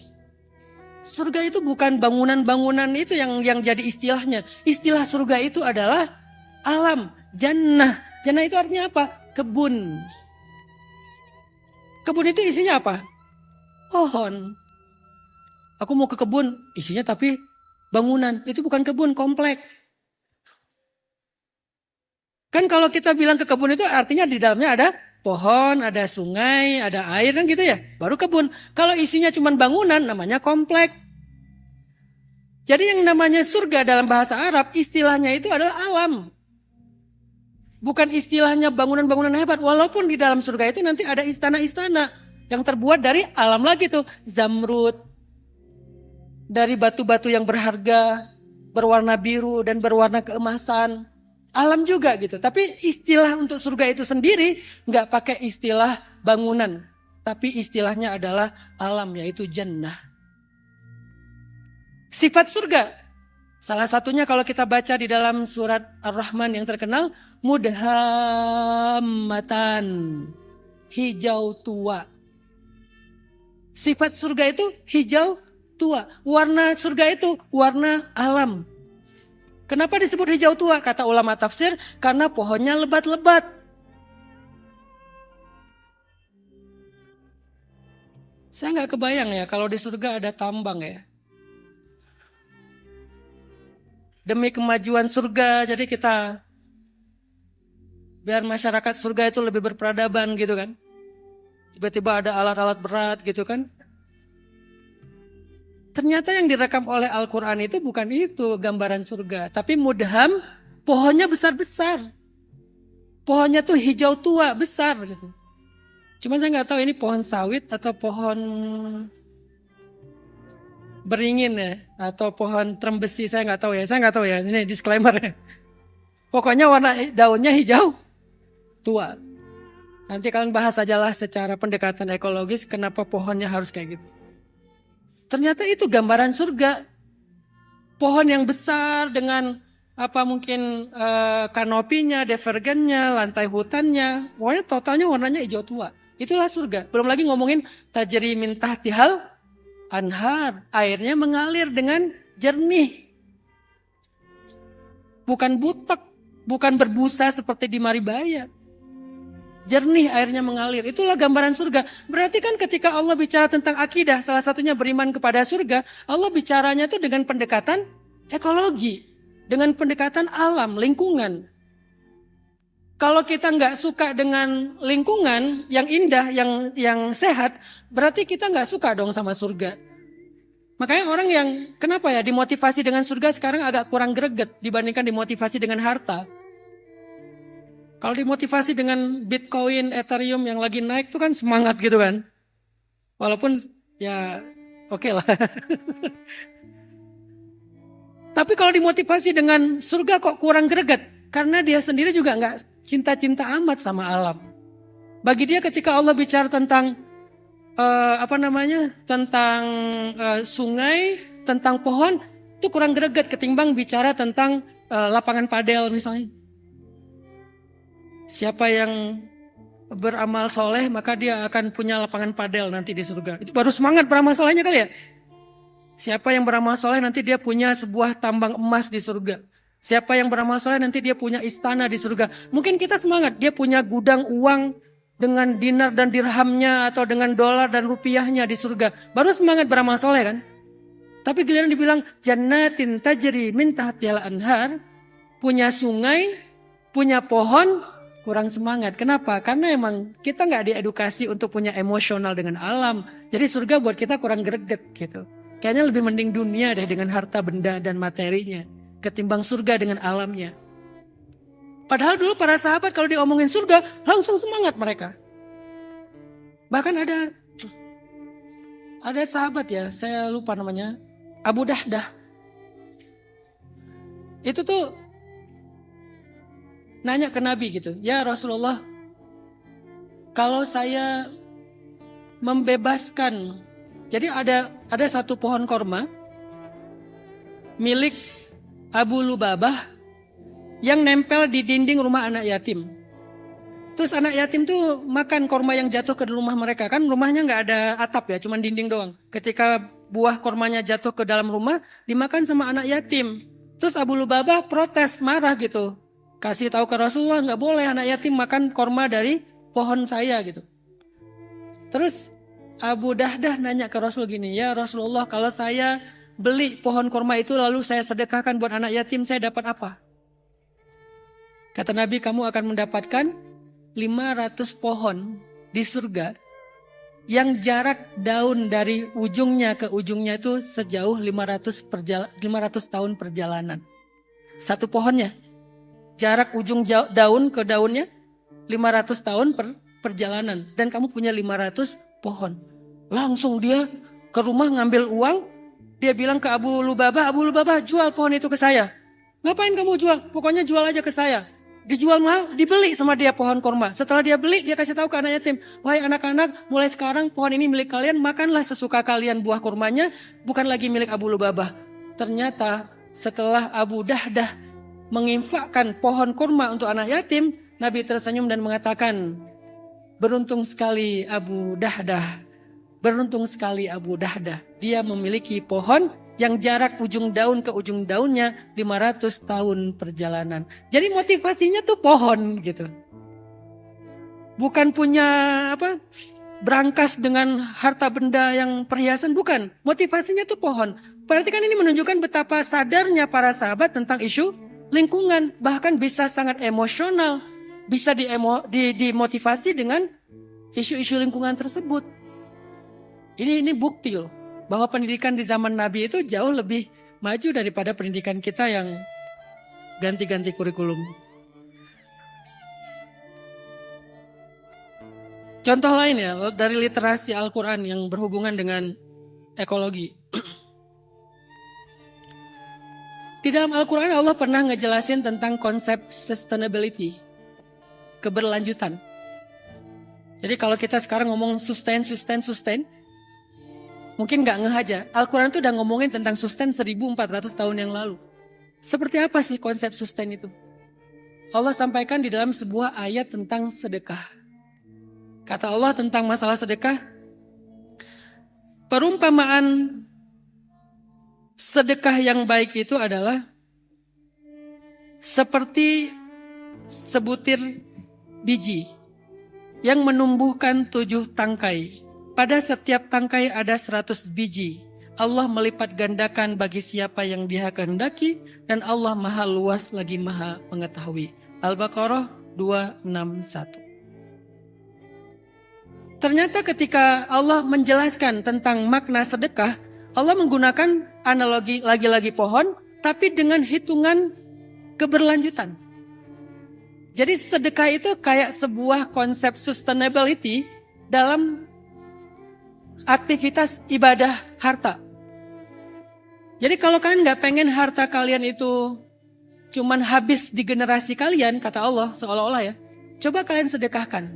Surga itu bukan bangunan-bangunan itu yang jadi istilahnya. Istilah surga itu adalah alam, jannah. Jannah itu artinya apa? Kebun. Kebun itu isinya apa? Pohon. Aku mau ke kebun, isinya tapi bangunan. Itu bukan kebun, komplek. Kan kalau kita bilang ke kebun itu artinya di dalamnya ada pohon, ada sungai, ada air kan gitu ya. Baru kebun. Kalau isinya cuma bangunan namanya komplek. Jadi yang namanya surga dalam bahasa Arab istilahnya itu adalah alam. Bukan istilahnya bangunan-bangunan hebat. Walaupun di dalam surga itu nanti ada istana-istana yang terbuat dari alam lagi tuh. Zamrud, dari batu-batu yang berharga, berwarna biru dan berwarna keemasan. Alam juga gitu. Tapi istilah untuk surga itu sendiri nggak pakai istilah bangunan. Tapi istilahnya adalah alam, yaitu jannah. Sifat surga. Salah satunya kalau kita baca di dalam surat Ar-Rahman yang terkenal. Mudhammatan. Hijau tua. Sifat surga itu hijau tua. Warna surga itu warna alam. Kenapa disebut hijau tua? Kata ulama tafsir, karena pohonnya lebat-lebat. Saya nggak kebayang ya kalau di surga ada tambang ya. Demi kemajuan surga, jadi kita biar masyarakat surga itu lebih berperadaban gitu kan. Tiba-tiba ada alat-alat berat gitu kan. Ternyata yang direkam oleh Al-Quran itu bukan itu gambaran surga. Tapi mudham, pohonnya besar-besar. Pohonnya tuh hijau tua, besar gitu. Cuma saya nggak tahu ini pohon sawit atau pohon beringin ya. Atau pohon trembesi, saya nggak tahu ya. Saya nggak tahu ya, ini disclaimer ya. Pokoknya warna daunnya hijau tua. Nanti kalian bahas ajalah secara pendekatan ekologis kenapa pohonnya harus kayak gitu. Ternyata itu gambaran surga. Pohon yang besar dengan apa mungkin kanopinya, divergennya, lantai hutannya. Pokoknya totalnya warnanya hijau tua. Itulah surga. Belum lagi ngomongin tajri min tahtihal anhar. Airnya mengalir dengan jernih. Bukan butek. Bukan berbusa seperti di Maribaya. Jernih airnya mengalir. Itulah gambaran surga. Berarti kan ketika Allah bicara tentang akidah, salah satunya beriman kepada surga, Allah bicaranya itu dengan pendekatan ekologi. Dengan pendekatan alam, lingkungan. Kalau kita nggak suka dengan lingkungan yang indah, yang sehat, berarti kita nggak suka dong sama surga. Makanya orang yang, kenapa ya, dimotivasi dengan surga sekarang agak kurang greget dibandingkan dimotivasi dengan harta. Kalau dimotivasi dengan Bitcoin, Ethereum yang lagi naik itu kan semangat gitu kan. Walaupun ya oke lah. Tapi kalau dimotivasi dengan surga kok kurang greget. Karena dia sendiri juga nggak cinta-cinta amat sama alam. Bagi dia ketika Allah bicara tentang tentang sungai, tentang pohon, itu kurang greget ketimbang bicara tentang lapangan padel misalnya. Siapa yang beramal soleh maka dia akan punya lapangan padel nanti di surga. Itu baru semangat beramal solehnya kali ya. Siapa yang beramal soleh nanti dia punya sebuah tambang emas di surga. Siapa yang beramal soleh nanti dia punya istana di surga. Mungkin kita semangat, dia punya gudang uang dengan dinar dan dirhamnya atau dengan dolar dan rupiahnya di surga. Baru semangat beramal soleh kan. Tapi giliran dibilang jannatin tajri min tahtihal anhar, punya sungai, punya pohon, kurang semangat. Kenapa? Karena emang kita nggak diedukasi untuk punya emosional dengan alam. Jadi surga buat kita kurang greget gitu. Kayaknya lebih mending dunia deh dengan harta benda dan materinya. Ketimbang surga dengan alamnya. Padahal dulu para sahabat kalau diomongin surga langsung semangat mereka. Bahkan ada sahabat ya, saya lupa namanya, Abu Dahdah. Itu tuh nanya ke Nabi gitu, ya Rasulullah, kalau saya membebaskan, jadi ada satu pohon korma milik Abu Lubabah yang nempel di dinding rumah anak yatim. Terus anak yatim tuh makan korma yang jatuh ke rumah mereka, kan rumahnya nggak ada atap ya, cuma dinding doang. Ketika buah kormanya jatuh ke dalam rumah, dimakan sama anak yatim. Terus Abu Lubabah protes, marah gitu. Kasih tahu ke Rasulullah, nggak boleh anak yatim makan korma dari pohon saya gitu. Terus Abu Dahdah nanya ke Rasul gini, ya Rasulullah, kalau saya beli pohon korma itu lalu saya sedekahkan buat anak yatim, saya dapat apa? Kata Nabi, kamu akan mendapatkan 500 pohon di surga yang jarak daun dari ujungnya ke ujungnya itu sejauh 500 tahun perjalanan. Satu pohonnya, jarak ujung daun ke daunnya 500 tahun perjalanan. Dan kamu punya 500 pohon. Langsung dia ke rumah ngambil uang. Dia bilang ke Abu Lubabah, Abu Lubabah jual pohon itu ke saya. Ngapain kamu jual? Pokoknya jual aja ke saya. Dijual mahal, dibeli sama dia pohon kurma. Setelah dia beli, dia kasih tahu ke anak yatim, wahai anak-anak, mulai sekarang pohon ini milik kalian, makanlah sesuka kalian buah kurmanya, bukan lagi milik Abu Lubabah. Ternyata setelah Abu Dahdah menginfakkan pohon kurma untuk anak yatim, Nabi tersenyum dan mengatakan, beruntung sekali Abu Dahdah, beruntung sekali Abu Dahdah. Dia memiliki pohon yang jarak ujung daun ke ujung daunnya 500 tahun perjalanan. Jadi motivasinya tuh pohon gitu. Bukan punya berangkas dengan harta benda yang perhiasan, bukan. Motivasinya tuh pohon. Berarti kan ini menunjukkan betapa sadarnya para sahabat tentang isu lingkungan. Bahkan bisa sangat emosional. Bisa dimotivasi dengan isu-isu lingkungan tersebut. Ini bukti loh. Bahwa pendidikan di zaman Nabi itu jauh lebih maju daripada pendidikan kita yang ganti-ganti kurikulum. Contoh lain ya, dari literasi Al-Quran yang berhubungan dengan ekologi. Di dalam Al-Quran Allah pernah ngejelasin tentang konsep sustainability, keberlanjutan. Jadi kalau kita sekarang ngomong sustain, mungkin gak ngeh aja. Al-Quran itu udah ngomongin tentang sustain 1400 tahun yang lalu. Seperti apa sih konsep sustain itu? Allah sampaikan di dalam sebuah ayat tentang sedekah. Kata Allah tentang masalah sedekah, perumpamaan sedekah yang baik itu adalah seperti sebutir biji yang menumbuhkan 7 tangkai. Pada setiap tangkai ada 100 biji. Allah melipat gandakan bagi siapa yang Dia kehendaki, dan Allah maha luas lagi maha mengetahui. Al-Baqarah 261. Ternyata ketika Allah menjelaskan tentang makna sedekah, Allah menggunakan analogi lagi-lagi pohon, tapi dengan hitungan keberlanjutan. Jadi sedekah itu kayak sebuah konsep sustainability dalam aktivitas ibadah harta. Jadi kalau kalian gak pengen harta kalian itu cuman habis di generasi kalian, kata Allah seolah-olah ya, coba kalian sedekahkan.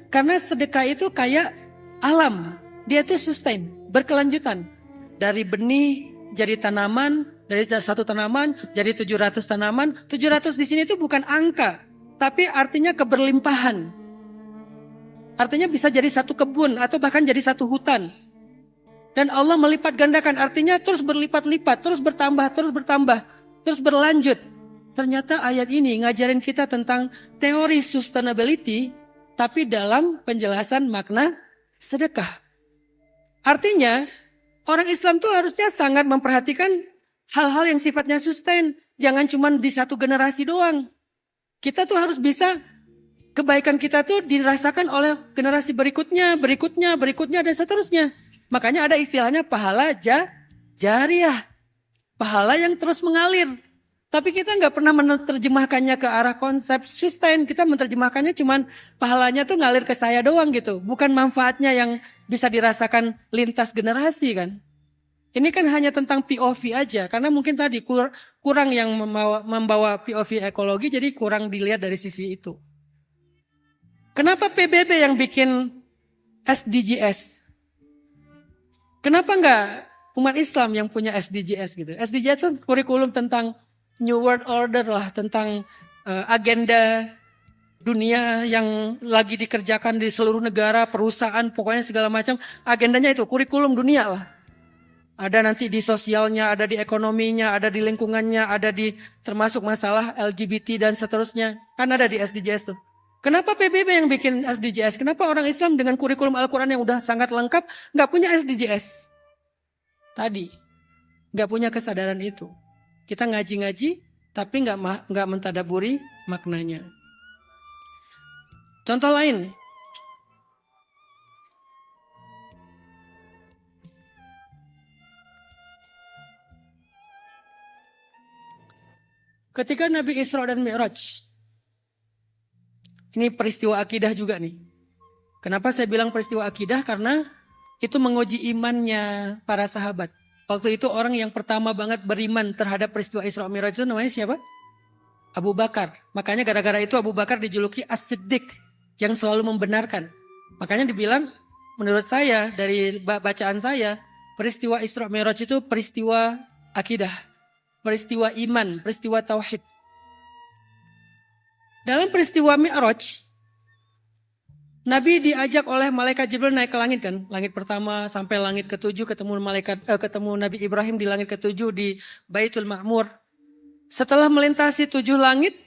Karena sedekah itu kayak alam, dia itu sustain, berkelanjutan. Dari benih jadi tanaman, dari satu tanaman jadi 700 tanaman. 700 di sini itu bukan angka, tapi artinya keberlimpahan. Artinya bisa jadi satu kebun atau bahkan jadi satu hutan. Dan Allah melipat gandakan, artinya terus berlipat-lipat, terus bertambah, terus berlanjut. Ternyata ayat ini ngajarin kita tentang teori sustainability, tapi dalam penjelasan makna sedekah. Artinya, orang Islam tuh harusnya sangat memperhatikan hal-hal yang sifatnya sustain. Jangan cuma di satu generasi doang. Kita tuh harus bisa kebaikan kita tuh dirasakan oleh generasi berikutnya, dan seterusnya. Makanya ada istilahnya pahala jariah. Pahala yang terus mengalir. Tapi kita nggak pernah menerjemahkannya ke arah konsep sustain. Kita menerjemahkannya cuman pahalanya tuh ngalir ke saya doang gitu. Bukan manfaatnya yang bisa dirasakan lintas generasi kan. Ini kan hanya tentang POV aja. Karena mungkin tadi kurang yang membawa POV ekologi, jadi kurang dilihat dari sisi itu. Kenapa PBB yang bikin SDGs? Kenapa enggak umat Islam yang punya SDGs gitu? SDGs itu kurikulum tentang New World Order lah, tentang agenda dunia yang lagi dikerjakan di seluruh negara, perusahaan, pokoknya segala macam. Agendanya itu kurikulum dunia lah. Ada nanti di sosialnya, ada di ekonominya, ada di lingkungannya, ada di termasuk masalah LGBT dan seterusnya. Kan ada di SDGs tuh. Kenapa PBB yang bikin SDGs? Kenapa orang Islam dengan kurikulum Al-Quran yang udah sangat lengkap gak punya SDGs? Tadi, gak punya kesadaran itu. Kita ngaji-ngaji tapi gak mentadaburi maknanya. Contoh lain, ketika Nabi Isra dan Mi'raj, ini peristiwa akidah juga nih. Kenapa saya bilang peristiwa akidah? Karena itu menguji imannya para sahabat. Waktu itu orang yang pertama banget beriman terhadap peristiwa Isra Mi'raj itu namanya siapa? Abu Bakar. Makanya gara-gara itu Abu Bakar dijuluki As-Siddiq, yang selalu membenarkan. Makanya dibilang, menurut saya, dari bacaan saya, peristiwa Isra Mi'raj itu peristiwa akidah, peristiwa iman, peristiwa tauhid. Dalam peristiwa Mi'raj, Nabi diajak oleh malaikat Jibril naik ke langit kan, langit pertama sampai langit ketujuh, ketemu Nabi Ibrahim di langit ketujuh di Baitul Ma'mur. Setelah melintasi 7 langit,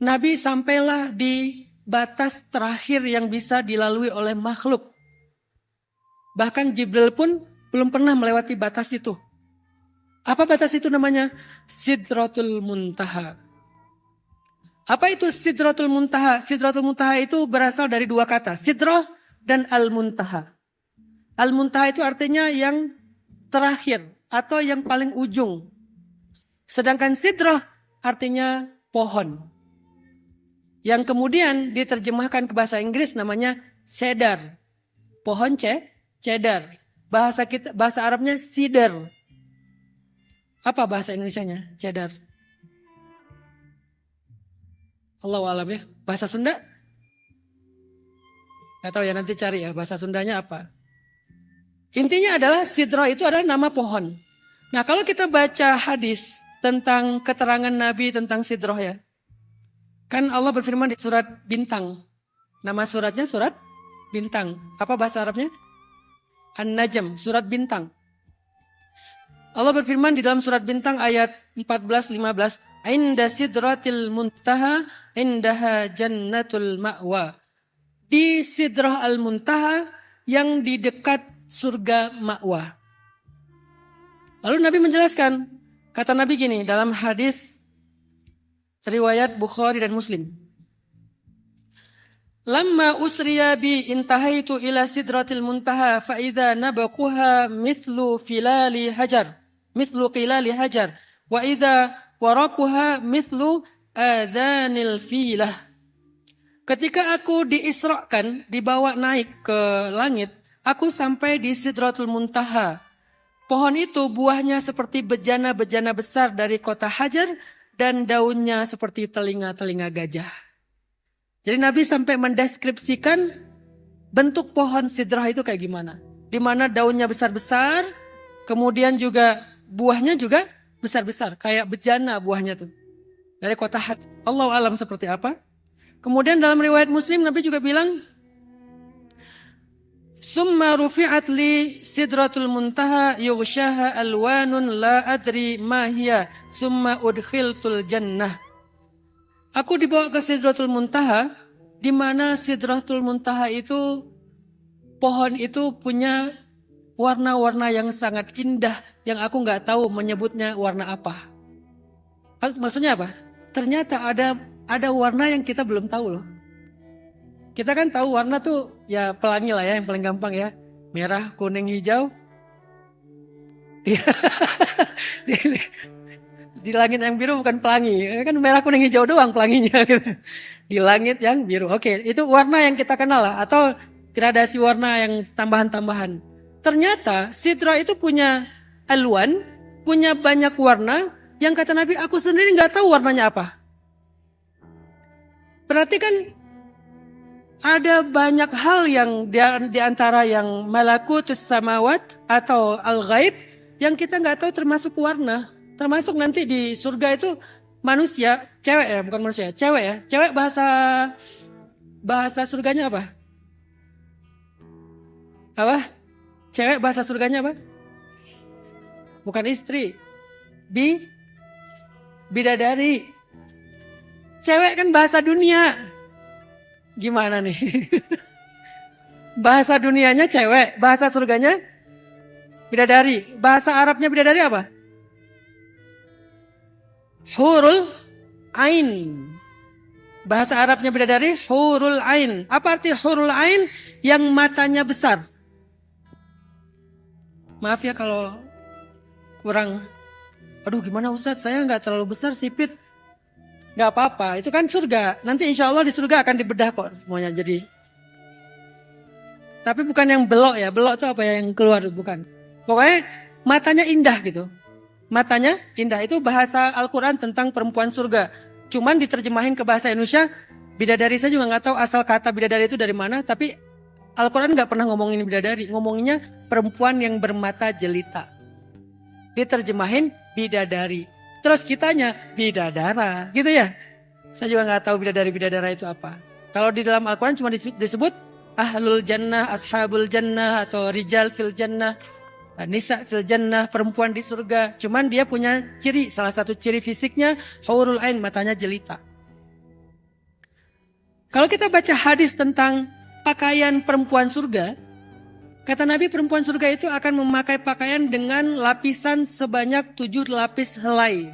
Nabi sampailah di batas terakhir yang bisa dilalui oleh makhluk. Bahkan Jibril pun belum pernah melewati batas itu. Apa batas itu namanya? Sidratul Muntaha. Apa itu Sidratul Muntaha? Sidratul Muntaha itu berasal dari 2 kata, Sidrah dan Al-Muntaha. Al-Muntaha itu artinya yang terakhir atau yang paling ujung. Sedangkan Sidrah artinya pohon. Yang kemudian diterjemahkan ke bahasa Inggris namanya cedar. Pohon cedar. Bahasa Arabnya cedar. Apa bahasa Indonesianya? Cedar. Allahu a'lam ya. Bahasa Sunda? Gak tahu ya, nanti cari ya bahasa Sundanya apa. Intinya adalah sidrah itu adalah nama pohon. Nah, kalau kita baca hadis tentang keterangan Nabi tentang sidrah ya. Kan Allah berfirman di surat Bintang. Nama suratnya surat Bintang. Apa bahasa Arabnya? An-Najm, surat Bintang. Allah berfirman di dalam surat Bintang ayat 14-15. Inda sidratil muntaha, indaha jannatul ma'wa. Di sidrah al-muntaha yang di dekat surga ma'wa. Lalu Nabi menjelaskan. Kata Nabi gini dalam hadis riwayat Bukhari dan Muslim. Lamma usriya bi intahaitu ila sidratil muntaha fa idza nabaquha mithlu filali hajar, mithlu qilali hajar, wa idza waraquha mithlu adhanil filah. Ketika aku diisrakan, dibawa naik ke langit, aku sampai di Sidratul Muntaha. Pohon itu buahnya seperti bejana-bejana besar dari kota Hajar dan daunnya seperti telinga-telinga gajah. Jadi Nabi sampai mendeskripsikan bentuk pohon sidrah itu kayak gimana. Di mana daunnya besar-besar, kemudian juga buahnya juga besar-besar. Kayak bejana buahnya tuh. Dari kota Hajar. Allahu a'lam seperti apa. Kemudian dalam riwayat Muslim Nabi juga bilang, Summa rufi'at li sidratul muntaha yughshaha alwanun la adri ma hiya summa udkhiltul jannah. Aku dibawa ke Sidratul Muntaha, di mana Sidratul Muntaha itu pohon itu punya warna-warna yang sangat indah yang aku nggak tahu menyebutnya warna apa. Maksudnya apa? Ternyata ada warna yang kita belum tahu loh. Kita kan tahu warna tuh ya pelangi lah ya, yang paling gampang ya. Merah, kuning, hijau. Di langit yang biru bukan pelangi. Kan merah, kuning, hijau doang pelanginya. Di langit yang biru. Oke, itu warna yang kita kenal lah. Atau gradasi warna yang tambahan-tambahan. Ternyata sidra itu punya alwan, punya banyak warna. Yang kata Nabi, aku sendiri gak tahu warnanya apa. Berarti kan ada banyak hal yang di antara yang malakutus samawat atau al-ghaib yang kita nggak tahu termasuk warna. Termasuk nanti di surga itu manusia, cewek ya, bukan manusia, cewek ya. Cewek bahasa surganya apa? Apa? Cewek bahasa surganya apa? Bukan istri. Bidadari. Cewek kan bahasa dunia. Gimana nih? Bahasa dunianya cewek, bahasa surganya bidadari. Bahasa Arabnya bidadari apa? Hurul ain. Bahasa Arabnya bidadari hurul ain. Apa arti hurul ain? Yang matanya besar. Maaf ya kalau kurang. Aduh gimana Ustadz, saya nggak terlalu besar sipit. Nggak apa-apa, itu kan surga. Nanti insya Allah di surga akan dibedah kok semuanya jadi. Tapi bukan yang belok ya, belok itu apa ya yang keluar, bukan. Pokoknya matanya indah gitu. Matanya indah, itu bahasa Al-Quran tentang perempuan surga. Cuman diterjemahin ke bahasa Indonesia, bidadari saya juga nggak tahu asal kata bidadari itu dari mana. Tapi Al-Quran nggak pernah ngomongin bidadari, ngomonginnya perempuan yang bermata jelita. Diterjemahin bidadari. Terus kitanya bidadara, gitu ya. Saya juga nggak tahu bidadari-bidadara itu apa. Kalau di dalam Al-Quran cuma disebut ahlul jannah, ashabul jannah, atau rijal fil jannah, nisa fil jannah, perempuan di surga. Cuman dia punya ciri, salah satu ciri fisiknya hurul ain, matanya jelita. Kalau kita baca hadis tentang pakaian perempuan surga, kata Nabi perempuan surga itu akan memakai pakaian dengan lapisan sebanyak 7 lapis helai.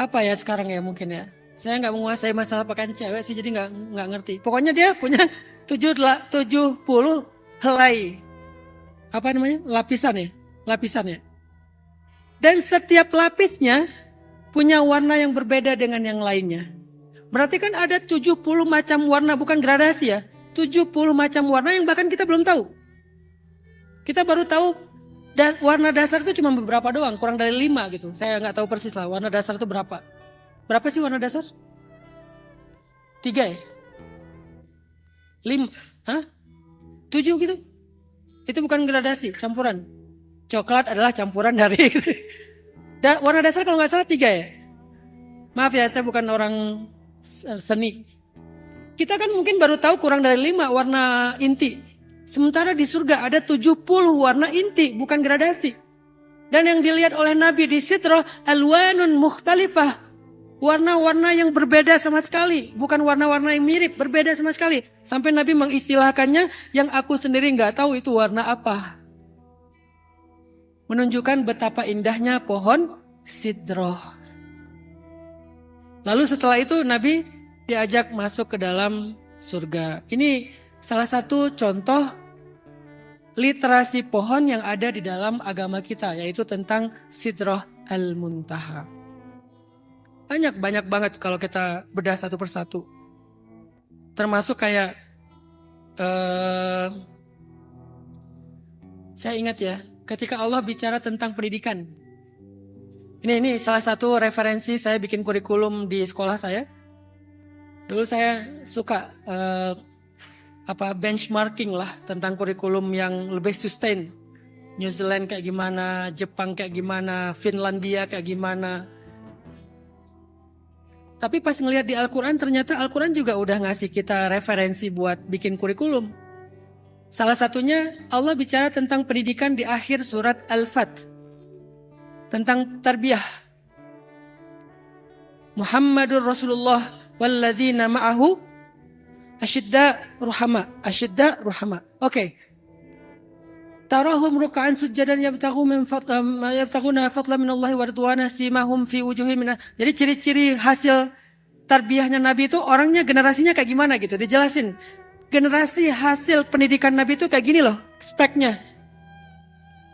Apa ya sekarang ya mungkin ya. Saya nggak menguasai masalah pakaian cewek sih, jadi nggak ngerti. Pokoknya dia punya 70 helai. Apa namanya? Lapisan ya. Dan setiap lapisnya punya warna yang berbeda dengan yang lainnya. Berarti kan ada 70 macam warna, bukan gradasi ya. 70 macam warna yang bahkan kita belum tahu. Kita baru tahu warna dasar itu cuma beberapa doang, kurang dari 5 gitu. Saya nggak tahu persis lah warna dasar itu berapa. Berapa sih warna dasar? 3 ya? 5? Hah? 7 gitu? Itu bukan gradasi, campuran. Coklat adalah campuran dari warna dasar kalau nggak salah 3 ya? Maaf ya, saya bukan orang seni. Kita kan mungkin baru tahu kurang dari 5 warna inti. Sementara di surga ada 70 warna inti, bukan gradasi. Dan yang dilihat oleh Nabi di Sidrah, alwanun mukhtalifah. Warna-warna yang berbeda sama sekali. Bukan warna-warna yang mirip, berbeda sama sekali. Sampai Nabi mengistilahkannya yang aku sendiri nggak tahu itu warna apa. Menunjukkan betapa indahnya pohon Sidrah. Lalu setelah itu Nabi diajak masuk ke dalam surga. Ini salah satu contoh literasi pohon yang ada di dalam agama kita, yaitu tentang Sidrah al-Muntaha. Banyak banget kalau kita bedah satu persatu. Termasuk kayak saya ingat ya, ketika Allah bicara tentang pendidikan. Ini salah satu referensi saya bikin kurikulum di sekolah saya. Dulu saya suka benchmarking lah tentang kurikulum yang lebih sustain. New Zealand kayak gimana, Jepang kayak gimana, Finlandia kayak gimana. Tapi pas ngelihat di Al-Quran, ternyata Al-Quran juga udah ngasih kita referensi buat bikin kurikulum. Salah satunya Allah bicara tentang pendidikan di akhir surat Al-Fat. Tentang tarbiyah. Muhammadur Rasulullah walladzina ma'ahu asyidda ruhama. Oke. Tarahum ruk'an sujjadan yabtaguna fadlan minallahi wa ridwana simahum fi wujuhihim. Jadi ciri-ciri hasil tarbiyahnya Nabi itu orangnya generasinya kayak gimana gitu, dijelasin. Generasi hasil pendidikan Nabi itu kayak gini loh speknya.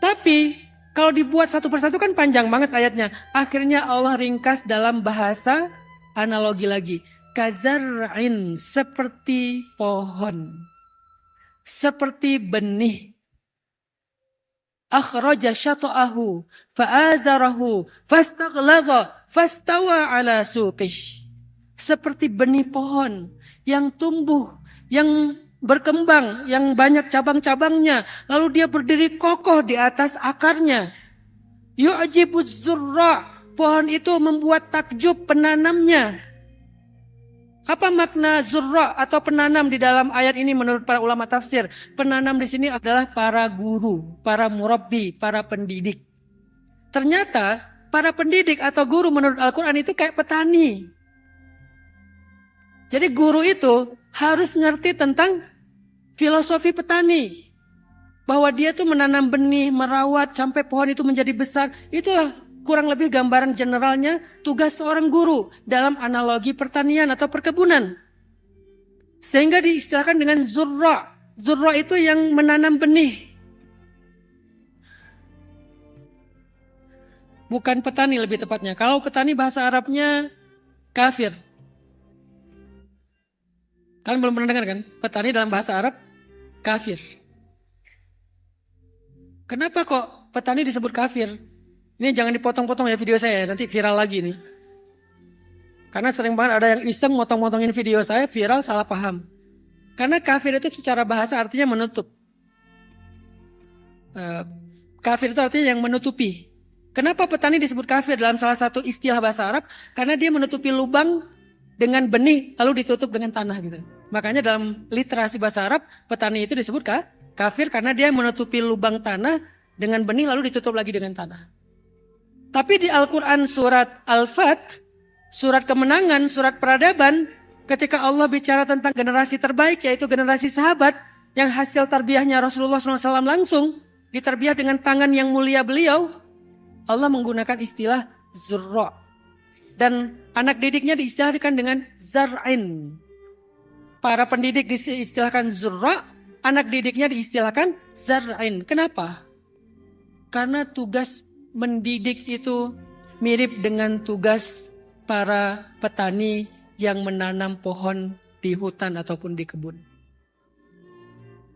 Tapi kalau dibuat satu persatu kan panjang banget ayatnya. Akhirnya Allah ringkas dalam bahasa analogi lagi. Kazar'in, seperti pohon. Seperti benih. Akhraja syata'ahu fa'azarahu fastaghlaza fastawa ala suqih. Seperti benih pohon yang tumbuh, yang berkembang, yang banyak cabang-cabangnya, lalu dia berdiri kokoh di atas akarnya. Yu'jibuz zurra, pohon itu membuat takjub penanamnya. Apa makna zurra atau penanam di dalam ayat ini menurut para ulama tafsir? Penanam di sini adalah para guru, para murabbi, para pendidik. Ternyata para pendidik atau guru menurut Al-Quran itu kayak petani. Jadi guru itu harus ngerti tentang filosofi petani. Bahwa dia tuh menanam benih, merawat sampai pohon itu menjadi besar. Itulah kurang lebih gambaran generalnya tugas seorang guru dalam analogi pertanian atau perkebunan. Sehingga diistilahkan dengan zurra. Zurra itu yang menanam benih. Bukan petani lebih tepatnya. Kalau petani bahasa Arabnya kafir. Kalian belum pernah dengar kan? Petani dalam bahasa Arab kafir. Kenapa kok petani disebut kafir? Ini jangan dipotong-potong ya video saya, nanti viral lagi nih. Karena sering banget ada yang iseng motong-motongin video saya, viral salah paham. Karena kafir itu secara bahasa artinya menutup. Kafir itu artinya yang menutupi. Kenapa petani disebut kafir dalam salah satu istilah bahasa Arab? Karena dia menutupi lubang dengan benih lalu ditutup dengan tanah gitu. Makanya dalam literasi bahasa Arab, petani itu disebut kafir karena dia menutupi lubang tanah dengan benih lalu ditutup lagi dengan tanah. Tapi di Al-Quran surat Al-Fat, surat kemenangan, surat peradaban, ketika Allah bicara tentang generasi terbaik, yaitu generasi sahabat, yang hasil tarbiyahnya Rasulullah SAW langsung, ditarbiyah dengan tangan yang mulia beliau, Allah menggunakan istilah zurra. Dan anak didiknya diistilahkan dengan zar'in. Para pendidik diistilahkan zurra, anak didiknya diistilahkan zar'in. Kenapa? Karena tugas mendidik itu mirip dengan tugas para petani yang menanam pohon di hutan ataupun di kebun.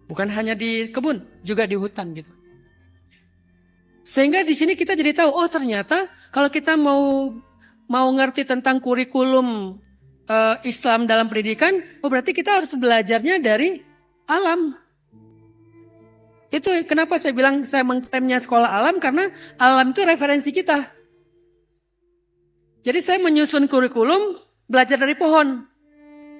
Bukan hanya di kebun, juga di hutan gitu. Sehingga di sini kita jadi tahu, oh ternyata kalau kita mau ngerti tentang kurikulum Islam dalam pendidikan, oh berarti kita harus belajarnya dari alam. Itu kenapa saya bilang saya mengklaimnya sekolah alam, karena alam itu referensi kita. Jadi saya menyusun kurikulum belajar dari pohon.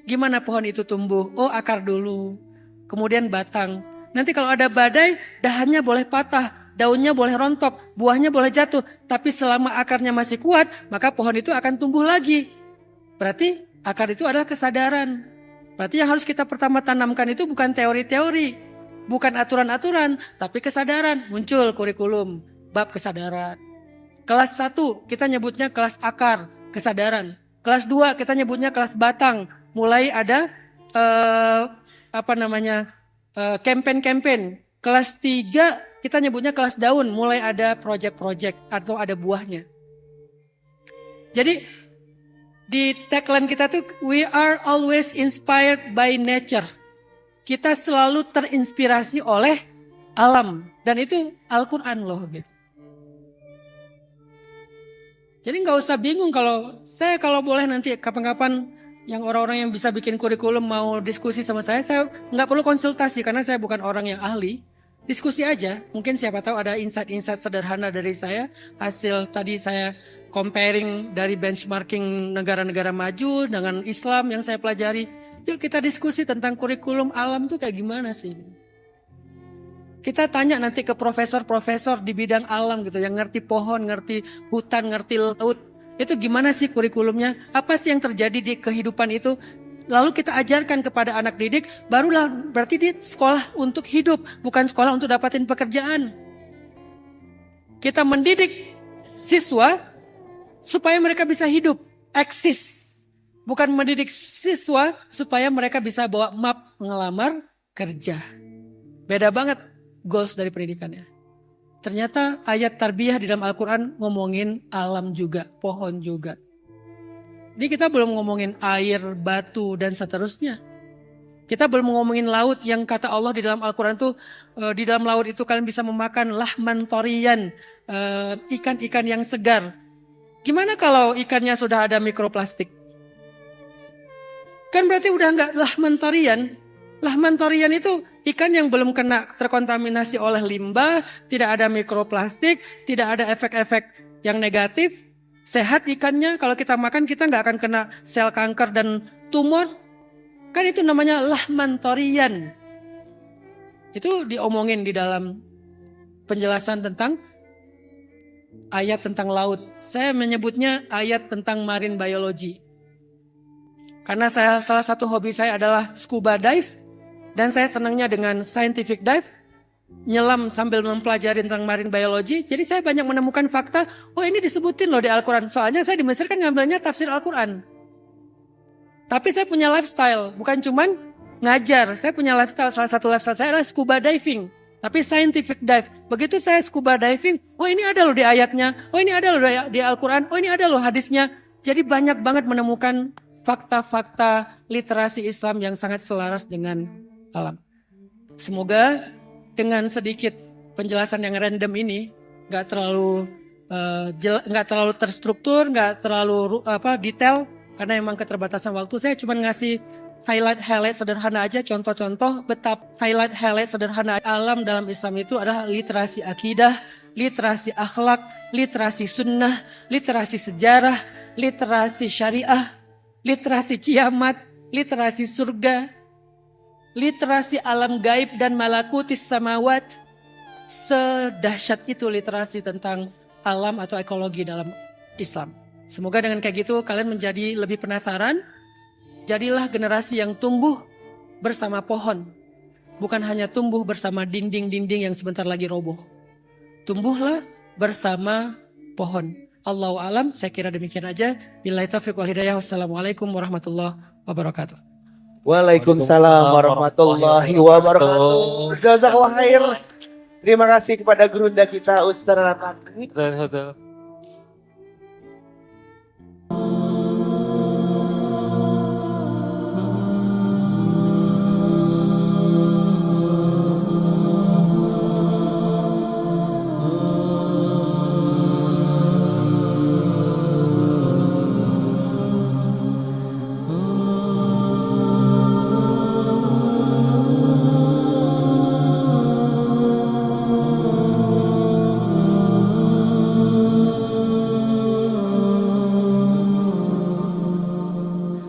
Gimana pohon itu tumbuh? Oh akar dulu, kemudian batang. Nanti kalau ada badai, dahannya boleh patah, daunnya boleh rontok, buahnya boleh jatuh. Tapi selama akarnya masih kuat, maka pohon itu akan tumbuh lagi. Berarti akar itu adalah kesadaran. Berarti yang harus kita pertama tanamkan itu bukan teori-teori, bukan aturan-aturan, tapi kesadaran. Muncul kurikulum, bab kesadaran. Kelas 1 kita nyebutnya kelas akar, kesadaran. Kelas 2 kita nyebutnya kelas batang. Mulai ada campaign-campaign. Kelas 3 kita nyebutnya kelas daun. Mulai ada project-project atau ada buahnya. Jadi di tagline kita tuh, we are always inspired by nature. Kita selalu terinspirasi oleh alam. Dan itu Al-Quran loh gitu. Jadi gak usah bingung kalau boleh nanti kapan-kapan yang orang-orang yang bisa bikin kurikulum mau diskusi sama saya gak perlu konsultasi karena saya bukan orang yang ahli. Diskusi aja, mungkin siapa tahu ada insight-insight sederhana dari saya. Hasil tadi saya comparing dari benchmarking negara-negara maju dengan Islam yang saya pelajari. Yuk kita diskusi tentang kurikulum alam tuh kayak gimana sih. Kita tanya nanti ke profesor-profesor di bidang alam gitu, yang ngerti pohon, ngerti hutan, ngerti laut. Itu gimana sih kurikulumnya? Apa sih yang terjadi di kehidupan itu? Lalu kita ajarkan kepada anak didik, barulah berarti di sekolah untuk hidup, bukan sekolah untuk dapatin pekerjaan. Kita mendidik siswa supaya mereka bisa hidup, eksis. Bukan mendidik siswa supaya mereka bisa bawa map ngelamar kerja. Beda banget goals dari pendidikannya. Ternyata ayat tarbiyah di dalam Al-Quran ngomongin alam juga, pohon juga. Ini kita belum ngomongin air, batu, dan seterusnya. Kita belum ngomongin laut yang kata Allah di dalam Al-Quran tuh, di dalam laut itu kalian bisa memakan lahman toriyan, ikan-ikan yang segar. Gimana kalau ikannya sudah ada mikroplastik? Kan berarti udah nggak lahman toriyan. Lahman toriyan itu ikan yang belum kena terkontaminasi oleh limbah, tidak ada mikroplastik, tidak ada efek-efek yang negatif. Sehat ikannya, kalau kita makan kita nggak akan kena sel kanker dan tumor. Kan itu namanya lahman toriyan. Itu diomongin di dalam penjelasan tentang ayat tentang laut. Saya menyebutnya ayat tentang marine biology. Karena salah satu hobi saya adalah scuba dive. Dan saya senangnya dengan scientific dive. nyelam sambil mempelajari tentang marine biology. Jadi saya banyak menemukan fakta, oh ini disebutin loh di Al-Quran. Soalnya saya di Mesir kan ngambilnya tafsir Al-Quran. Tapi saya punya lifestyle, bukan cuman ngajar. Saya punya lifestyle, salah satu lifestyle saya adalah scuba diving. Tapi scientific dive. Begitu saya scuba diving, oh ini ada loh di ayatnya, oh ini ada loh di Al-Quran, oh ini ada loh hadisnya. Jadi banyak banget menemukan fakta-fakta literasi Islam yang sangat selaras dengan alam. Semoga dengan sedikit penjelasan yang random ini, nggak terlalu terstruktur, nggak terlalu detail, karena emang keterbatasan waktu. Saya cuma ngasih highlight sederhana aja, contoh-contoh betapa highlight sederhana alam dalam Islam itu adalah literasi akidah, literasi akhlak, literasi sunnah, literasi sejarah, literasi syariah, literasi kiamat, literasi surga, literasi alam gaib dan malakutis samawat. Sedahsyat itu literasi tentang alam atau ekologi dalam Islam. Semoga dengan kayak gitu kalian menjadi lebih penasaran. Jadilah generasi yang tumbuh bersama pohon. Bukan hanya tumbuh bersama dinding-dinding yang sebentar lagi roboh. Tumbuhlah bersama pohon. Allahu alam, saya kira demikian aja. Billahi taufiq wal hidayah. Wassalamualaikum warahmatullahi wabarakatuh. Waalaikumsalam warahmatullahi wabarakatuh. Jazakallah khair. Terima kasih kepada gurunda kita Ustaz Ratani.